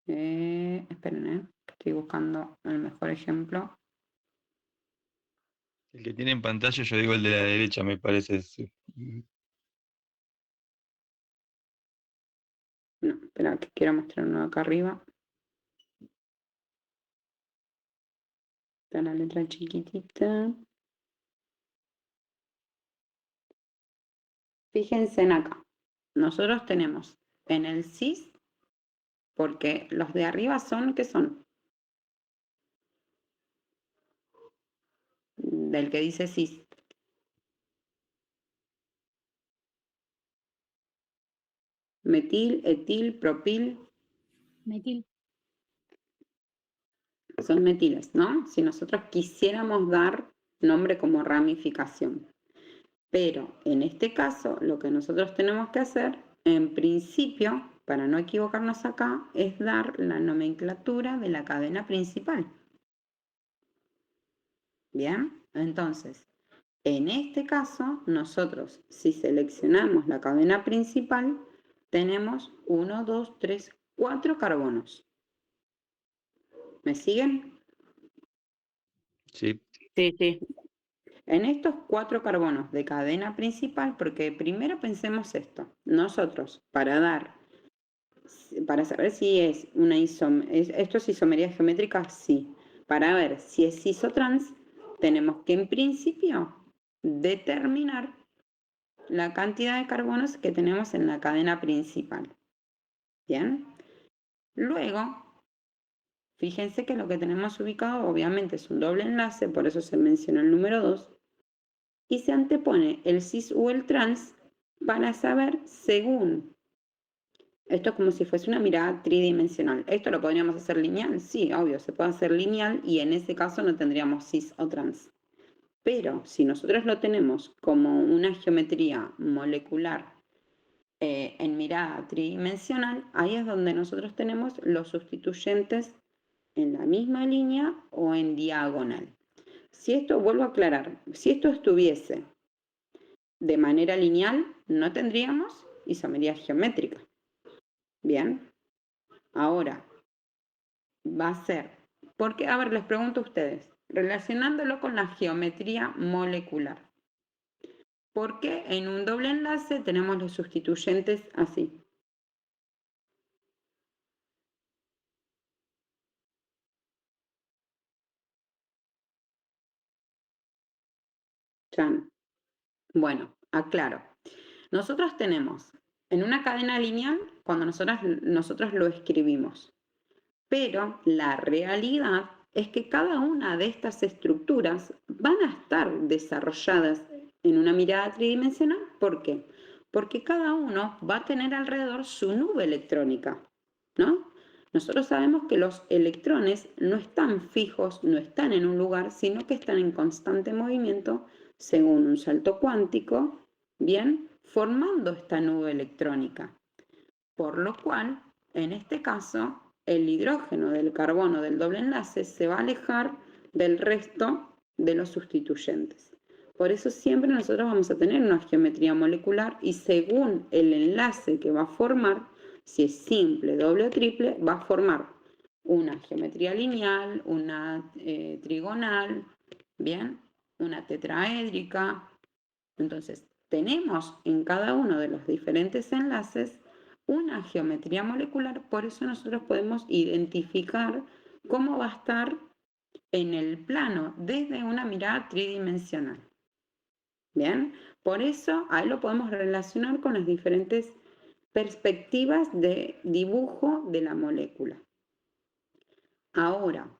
Esperen, estoy buscando el mejor ejemplo. El que tiene en pantalla, yo digo el de la derecha, me parece. Sí. No, espera, que quiero mostrar uno acá arriba. Está la letra chiquitita. Fíjense en acá. Nosotros tenemos en el cis, porque los de arriba son, ¿qué son? Del que dice cis. Metil, etil, propil. Metil. Son metiles, ¿no? Si nosotros quisiéramos dar nombre como ramificación. Pero en este caso, lo que nosotros tenemos que hacer, en principio, para no equivocarnos acá, es dar la nomenclatura de la cadena principal. Bien, entonces, en este caso, nosotros, si seleccionamos la cadena principal, tenemos 1, 2, 3, 4 carbonos. ¿Me siguen? Sí. Sí, sí. En estos 4 carbonos de cadena principal, porque primero pensemos esto, nosotros para saber si es esto es isomería geométrica, sí. Para ver si es cis-o-trans, tenemos que en principio determinar la cantidad de carbonos que tenemos en la cadena principal. Bien. Luego, fíjense que lo que tenemos ubicado obviamente es un doble enlace, por eso se mencionó el número 2, y se antepone el cis o el trans para saber según. Esto es como si fuese una mirada tridimensional. ¿Esto lo podríamos hacer lineal? Sí, obvio, se puede hacer lineal y en ese caso no tendríamos cis o trans. Pero si nosotros lo tenemos como una geometría molecular en mirada tridimensional, ahí es donde nosotros tenemos los sustituyentes en la misma línea o en diagonal. Si esto, vuelvo a aclarar, si esto estuviese de manera lineal, no tendríamos isomería geométrica. Bien, ahora va a ser, porque, a ver, les pregunto a ustedes, relacionándolo con la geometría molecular, ¿por qué en un doble enlace tenemos los sustituyentes así? Chan. Bueno, aclaro. Nosotros tenemos en una cadena lineal cuando nosotros lo escribimos, pero la realidad es que cada una de estas estructuras van a estar desarrolladas en una mirada tridimensional. ¿Por qué? Porque cada uno va a tener alrededor su nube electrónica, ¿no? Nosotros sabemos que los electrones no están fijos, no están en un lugar, sino que están en constante movimiento según un salto cuántico, bien, formando esta nube electrónica. Por lo cual, en este caso, el hidrógeno del carbono del doble enlace se va a alejar del resto de los sustituyentes. Por eso siempre nosotros vamos a tener una geometría molecular y según el enlace que va a formar, si es simple, doble o triple, va a formar una geometría lineal, una trigonal, bien, una tetraédrica. Entonces, tenemos en cada uno de los diferentes enlaces una geometría molecular, por eso nosotros podemos identificar cómo va a estar en el plano desde una mirada tridimensional. Bien, por eso ahí lo podemos relacionar con las diferentes perspectivas de dibujo de la molécula. Ahora,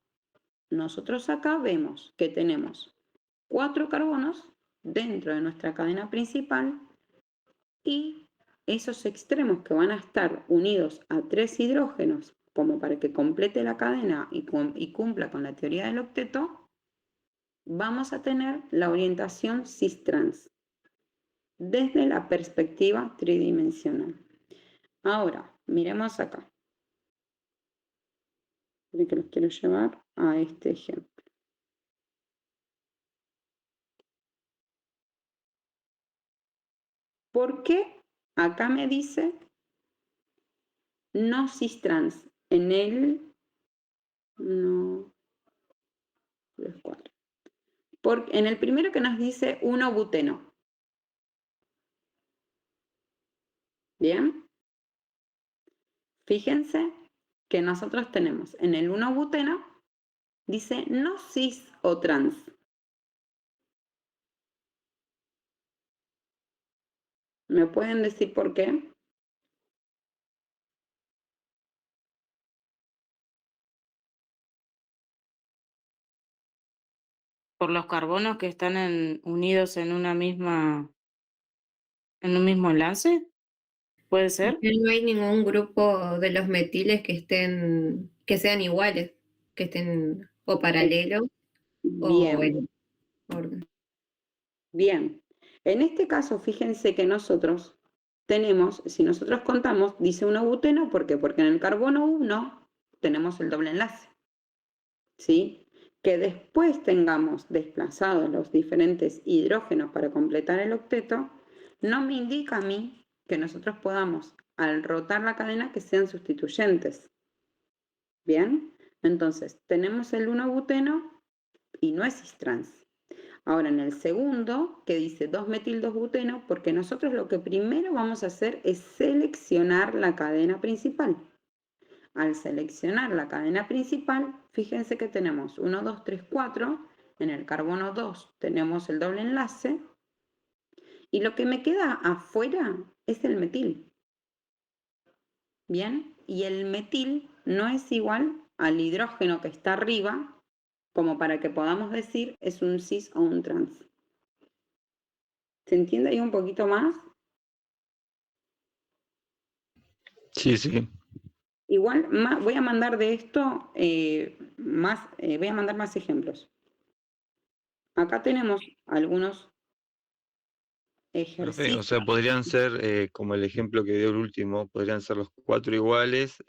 nosotros acá vemos que tenemos 4 carbonos dentro de nuestra cadena principal y esos extremos que van a estar unidos a 3 hidrógenos como para que complete la cadena y cumpla con la teoría del octeto, vamos a tener la orientación cis-trans desde la perspectiva tridimensional. Ahora, miremos acá. Que los quiero llevar a este ejemplo. ¿Por qué acá me dice no cis-trans? En el no, en el primero que nos dice 1-buteno. Bien. Fíjense que nosotros tenemos en el 1-buteno, dice no cis o trans. ¿Me pueden decir por qué? Por los carbonos que están unidos en un mismo enlace, ¿puede ser? No hay ningún grupo de los metiles que sean iguales, que estén o paralelos o en orden. Bien. En este caso, fíjense que nosotros tenemos, si nosotros contamos, dice 1-buteno, ¿por qué? Porque en el carbono 1 tenemos el doble enlace, ¿sí? Que después tengamos desplazados los diferentes hidrógenos para completar el octeto, no me indica a mí que nosotros podamos, al rotar la cadena, que sean sustituyentes. Bien, entonces tenemos el 1-buteno y no es cis-trans. Ahora en el segundo, que dice 2-metil-2-buteno, porque nosotros lo que primero vamos a hacer es seleccionar la cadena principal. Al seleccionar la cadena principal, fíjense que tenemos 1, 2, 3, 4. En el carbono 2 tenemos el doble enlace. Y lo que me queda afuera es el metil. Bien, y el metil no es igual al hidrógeno que está arriba, como para que podamos decir es un cis o un trans. ¿Se entiende ahí un poquito más? Sí, sí. Igual voy a mandar de esto voy a mandar más ejemplos. Acá tenemos algunos Profe, ejercicios. o sea, podrían ser, como el ejemplo que dio el último, podrían ser los 4 iguales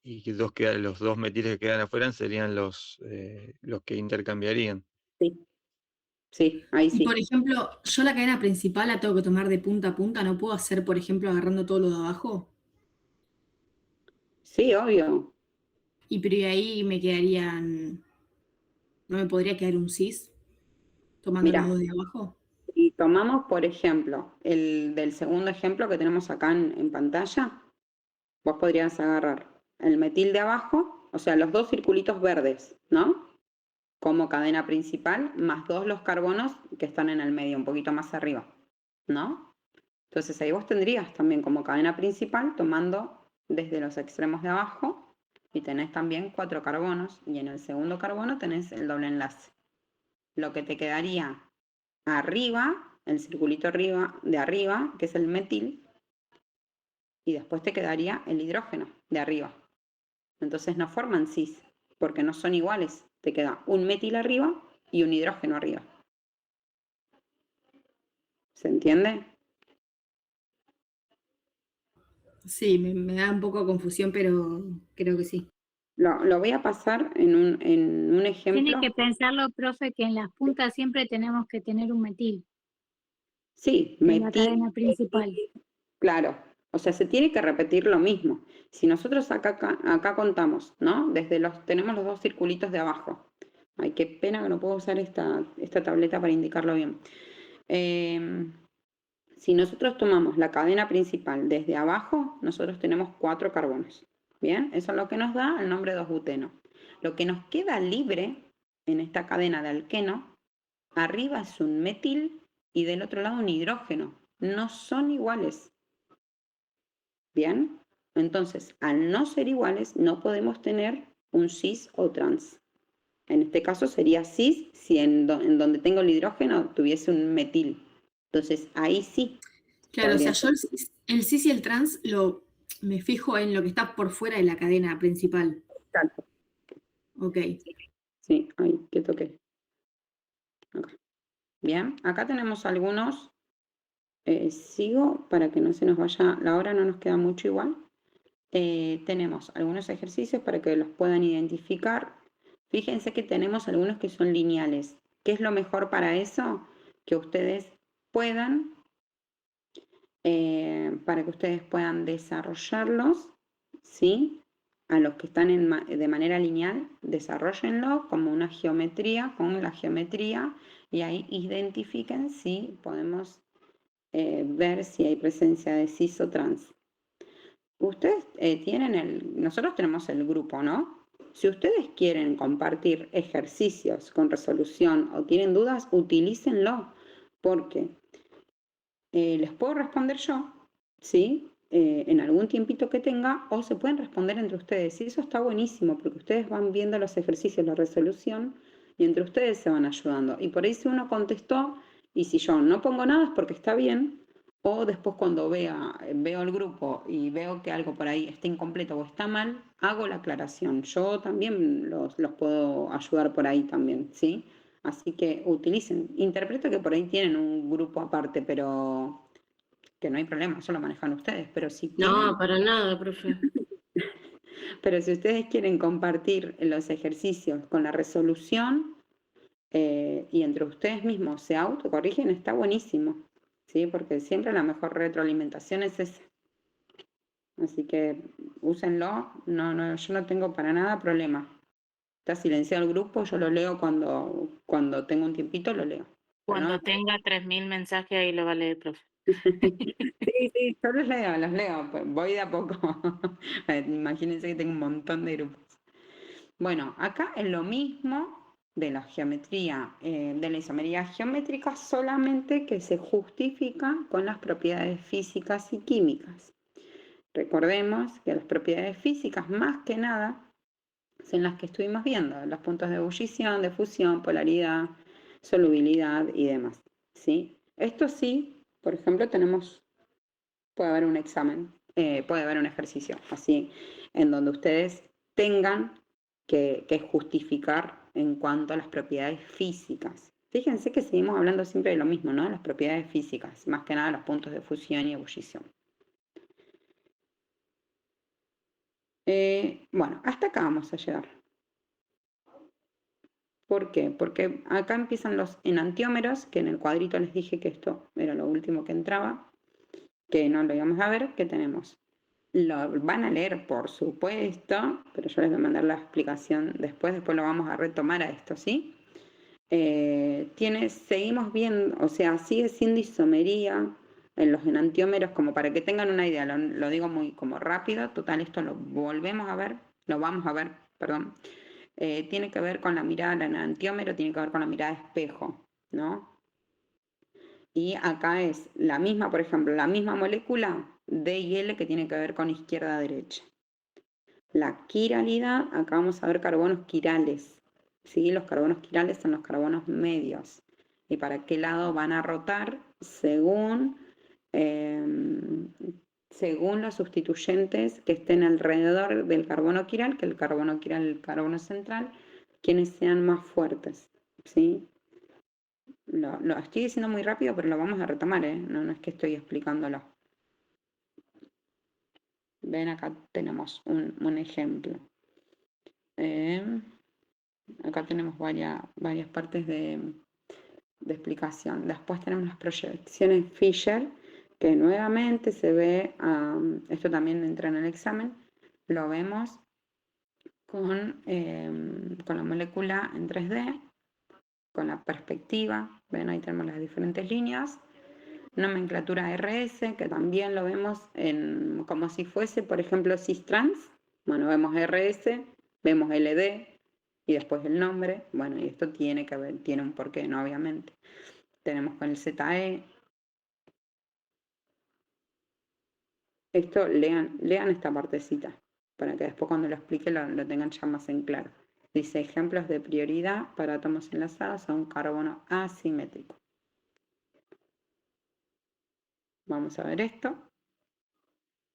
y que los 2 metiles que quedan afuera serían los que intercambiarían. Sí, sí, ahí Y por sí. ejemplo, yo la cadena principal la tengo que tomar de punta a punta, ¿no puedo hacer, por ejemplo, agarrando todo lo de abajo? Sí, obvio. Y pero y ahí me quedarían, ¿no me podría quedar un cis tomando los Mirá, dos de abajo? y tomamos, por ejemplo, el del segundo ejemplo que tenemos acá en pantalla, vos podrías agarrar el metil de abajo, o sea, los dos circulitos verdes, ¿no? Como cadena principal, más 2 los carbonos que están en el medio, un poquito más arriba, ¿no? Entonces ahí vos tendrías también como cadena principal tomando desde los extremos de abajo y tenés también 4 carbonos y en el segundo carbono tenés el doble enlace. Lo que te quedaría arriba, el circulito de arriba, que es el metil, y después te quedaría el hidrógeno de arriba. Entonces no forman cis, porque no son iguales. Te queda un metil arriba y un hidrógeno arriba. ¿Se entiende? Sí, me da un poco de confusión, pero creo que sí. Lo voy a pasar en un ejemplo. Tiene que pensarlo, profe, que en las puntas siempre tenemos que tener un metil. Sí, En la metil. cadena principal. Claro, o sea, se tiene que repetir lo mismo. Si nosotros acá contamos, ¿no? Tenemos los dos circulitos de abajo. Ay, qué pena que no puedo usar esta tableta para indicarlo bien. Si nosotros tomamos la cadena principal desde abajo, nosotros tenemos 4 carbonos. Bien, eso es lo que nos da el nombre 2-buteno. Lo que nos queda libre en esta cadena de alqueno, arriba es un metil y del otro lado un hidrógeno. No son iguales. Bien, entonces al no ser iguales no podemos tener un cis o trans. En este caso sería cis si en donde tengo el hidrógeno tuviese un metil. Entonces ahí sí. Claro, o sea, podría yo el cis y el trans me fijo en lo que está por fuera de la cadena principal. Exacto. Ok. Sí, ahí que toqué. Acá. Bien, acá tenemos algunos. Sigo para que no se nos vaya, la hora no nos queda mucho igual. Tenemos algunos ejercicios para que los puedan identificar. Fíjense que tenemos algunos que son lineales. ¿Qué es lo mejor para eso? Que ustedes puedan, para que ustedes puedan desarrollarlos, ¿sí? A los que están de manera lineal, desarrollenlo como una geometría, con la geometría, y ahí identifiquen si podemos ver si hay presencia de cis o trans. Ustedes nosotros tenemos el grupo, ¿no? Si ustedes quieren compartir ejercicios con resolución o tienen dudas, utilícenlo, porque les puedo responder yo, ¿sí? En algún tiempito que tenga, o se pueden responder entre ustedes. Y eso está buenísimo, porque ustedes van viendo los ejercicios, la resolución, y entre ustedes se van ayudando. Y por ahí si uno contestó, y si yo no pongo nada es porque está bien, o después cuando veo el grupo y veo que algo por ahí está incompleto o está mal, hago la aclaración. Yo también los puedo ayudar por ahí también, ¿sí? Así que utilicen. Interpreto que por ahí tienen un grupo aparte, pero que no hay problema, eso lo manejan ustedes. Pero si quieren, No, para nada, profe. pero si ustedes quieren compartir los ejercicios con la resolución y entre ustedes mismos se autocorrigen, está buenísimo, ¿sí? Porque siempre la mejor retroalimentación es esa. Así que úsenlo, yo no tengo para nada problema. Está silenciado el grupo, yo lo leo cuando tengo un tiempito, lo leo. Pero Cuando no- tenga 3000 mensajes ahí lo va a leer, profe. Sí, yo los leo, pues voy de a poco. Imagínense que tengo un montón de grupos. Bueno, acá es lo mismo de la geometría, de la isomería geométrica, solamente que se justifica con las propiedades físicas y químicas. Recordemos que las propiedades físicas, más que nada, son las que estuvimos viendo, los puntos de ebullición, de fusión, polaridad, solubilidad y demás, ¿sí? Esto sí, por ejemplo, puede haber un examen, puede haber un ejercicio, así, en donde ustedes tengan que justificar en cuanto a las propiedades físicas. Fíjense que seguimos hablando siempre de lo mismo, ¿no? Las propiedades físicas, más que nada los puntos de fusión y ebullición. Bueno, hasta acá vamos a llegar. ¿Por qué? Porque acá empiezan los enantiómeros, que en el cuadrito les dije que esto era lo último que entraba, que no lo íbamos a ver, que tenemos. Lo van a leer, por supuesto, pero yo les voy a mandar la explicación después lo vamos a retomar a esto, ¿sí? Seguimos viendo, o sea, sigue siendo isomería en los enantiómeros, como para que tengan una idea, lo digo muy como rápido, total, esto lo vamos a ver, perdón. Tiene que ver con la mirada del enantiómero, tiene que ver con la mirada de espejo, ¿no? Y acá es la misma, por ejemplo, la misma molécula D y L que tiene que ver con izquierda a derecha. La quiralidad, acá vamos a ver carbonos quirales, ¿sí? Los carbonos quirales son los carbonos medios. ¿Y para qué lado van a rotar? Según los sustituyentes que estén alrededor del carbono quiral, que el carbono quiral, el carbono central, quienes sean más fuertes, ¿sí? Lo estoy diciendo muy rápido, pero lo vamos a retomar, ¿eh? No es que estoy explicándolo. Ven, acá tenemos un ejemplo. Acá tenemos varias partes de explicación. Después tenemos las proyecciones Fisher, que nuevamente se ve, esto también entra en el examen, lo vemos con la molécula en 3D, con la perspectiva, ven, ahí tenemos las diferentes líneas, nomenclatura RS, que también lo vemos como si fuese, por ejemplo, cis-trans, bueno, vemos RS, vemos LD, y después el nombre, bueno, y esto tiene un porqué, ¿no? Obviamente. Tenemos con el ZE. Esto, lean esta partecita, para que después cuando lo explique lo tengan ya más en claro. Dice, ejemplos de prioridad para átomos enlazados a un carbono asimétrico. Vamos a ver esto.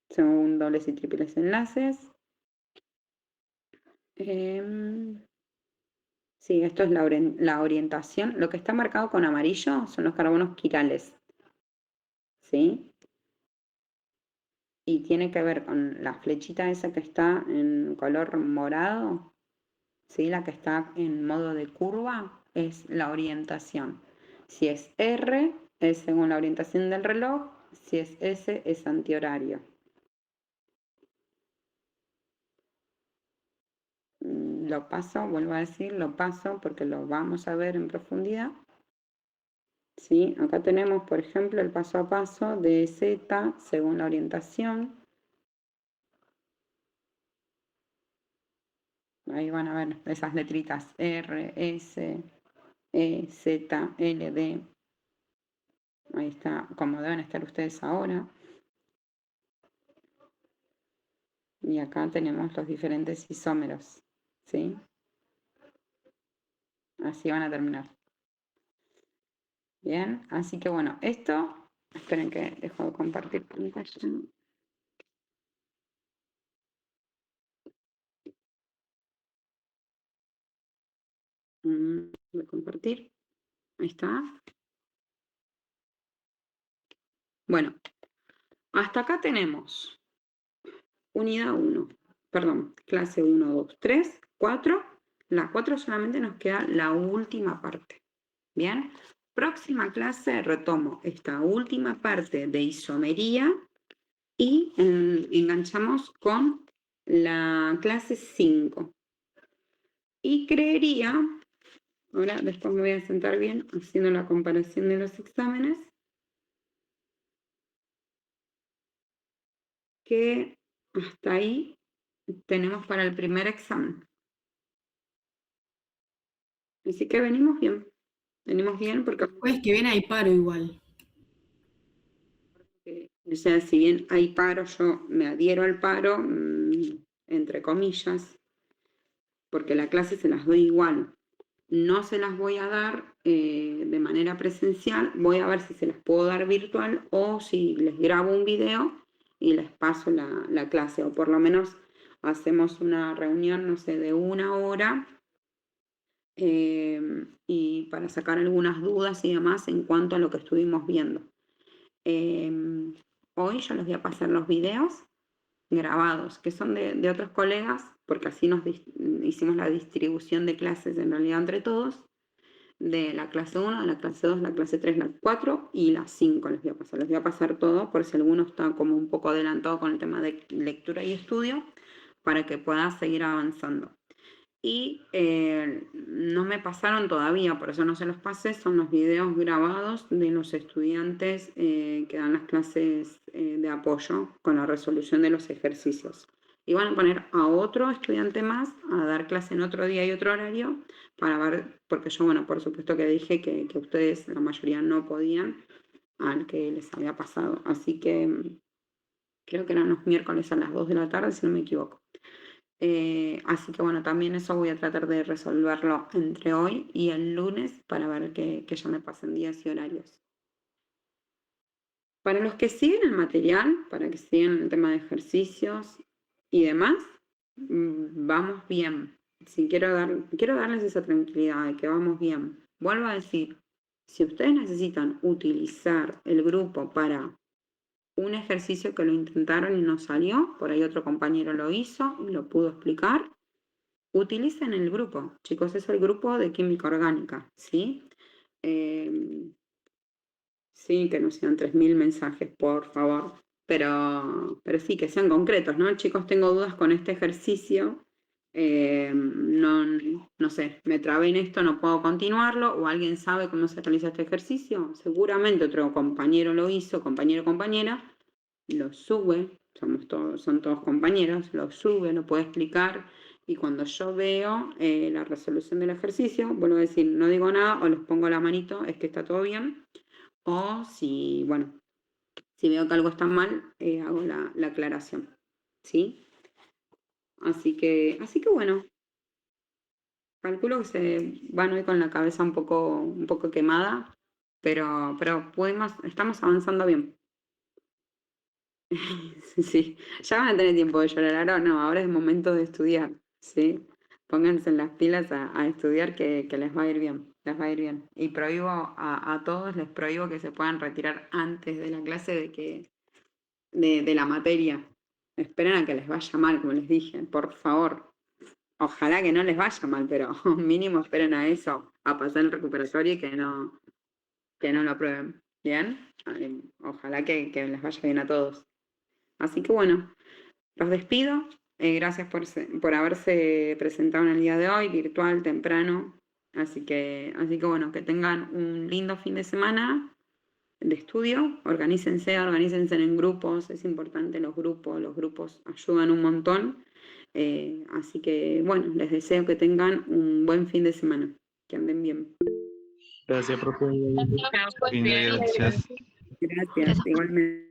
Según dobles y triples enlaces. Sí, esto es la orientación. Lo que está marcado con amarillo son los carbonos quirales. ¿Sí? Y tiene que ver con la flechita esa que está en color morado. ¿Sí? La que está en modo de curva es la orientación. Si es R, es según la orientación del reloj. Si es S, es antihorario. Lo paso, vuelvo a decir, lo paso porque lo vamos a ver en profundidad. ¿Sí? Acá tenemos, por ejemplo, el paso a paso de Z según la orientación. Ahí van a ver esas letritas R, S, E, Z, L, D. Ahí está, como deben estar ustedes ahora. Y acá tenemos los diferentes isómeros. ¿Sí? Así van a terminar. Bien, así que bueno, esto, esperen que dejo de compartir pantalla. Voy a compartir. Ahí está. Bueno, hasta acá tenemos unidad 1, perdón, clase 1, 2, 3, 4. La 4 solamente nos queda la última parte. Bien, próxima clase retomo esta última parte de isomería y enganchamos con la clase 5. Y creería, ahora después me voy a sentar bien haciendo la comparación de los exámenes, que hasta ahí tenemos para el primer examen. Así que venimos bien porque... Pues que viene hay paro igual. O sea, si bien hay paro, yo me adhiero al paro, entre comillas, porque la clase se las doy igual. No se las voy a dar de manera presencial, voy a ver si se las puedo dar virtual o si les grabo un video y les paso la clase, o por lo menos hacemos una reunión, no sé, de 1 hora y para sacar algunas dudas y demás en cuanto a lo que estuvimos viendo. Hoy yo les voy a pasar los videos grabados, que son de otros colegas, porque así hicimos la distribución de clases en realidad entre todos, de la clase 1, de la clase 2, la clase 3, la 4 y la 5 les voy a pasar todo, por si alguno está como un poco adelantado con el tema de lectura y estudio, para que pueda seguir avanzando. Y no me pasaron todavía, por eso no se los pasé, son los videos grabados de los estudiantes que dan las clases de apoyo con la resolución de los ejercicios. Y van a poner a otro estudiante más a dar clase en otro día y otro horario para ver, porque yo, bueno, por supuesto que dije que ustedes, la mayoría, no podían al que les había pasado. Así que creo que eran los miércoles a las 2 de la tarde, si no me equivoco. Así que bueno, también eso voy a tratar de resolverlo entre hoy y el lunes para ver que ya me pasen días y horarios. Para los que siguen el material, para que sigan el tema de ejercicios y demás, vamos bien. Sí, quiero darles esa tranquilidad de que vamos bien. Vuelvo a decir, si ustedes necesitan utilizar el grupo para un ejercicio que lo intentaron y no salió, por ahí otro compañero lo hizo y lo pudo explicar, utilicen el grupo. Chicos, es el grupo de química orgánica, ¿sí? Sí, que no sean 3000 mensajes, por favor. Pero sí, que sean concretos, ¿no? Chicos, tengo dudas con este ejercicio. No sé, me trabé en esto, no puedo continuarlo, o alguien sabe cómo se realiza este ejercicio, seguramente otro compañero lo hizo, compañero o compañera, lo sube, son todos compañeros, lo sube, lo puede explicar, y cuando yo veo la resolución del ejercicio, vuelvo a decir, no digo nada, o les pongo la manito, es que está todo bien, o si, bueno, si veo que algo está mal, hago la aclaración, ¿sí? Así que bueno, calculo que se van hoy con la cabeza un poco quemada, pero estamos avanzando bien. Sí, ya van a tener tiempo de llorar, ahora es momento de estudiar, ¿sí? Pónganse en las pilas a estudiar que les va a ir bien, les va a ir bien. Y prohíbo a todos, les prohíbo que se puedan retirar antes de la clase de la materia. Esperen a que les vaya mal, como les dije, por favor. Ojalá que no les vaya mal, pero mínimo esperen a eso, a pasar el recuperatorio y que no lo aprueben. ¿Bien? Ojalá que les vaya bien a todos. Así que bueno, los despido. Gracias por haberse presentado en el día de hoy, virtual, temprano. Así que bueno, que tengan un lindo fin de semana de estudio. Organícense en grupos, es importante los grupos ayudan un montón. Así que bueno, les deseo que tengan un buen fin de semana, que anden bien. Gracias, profe. Gracias. Gracias, igualmente.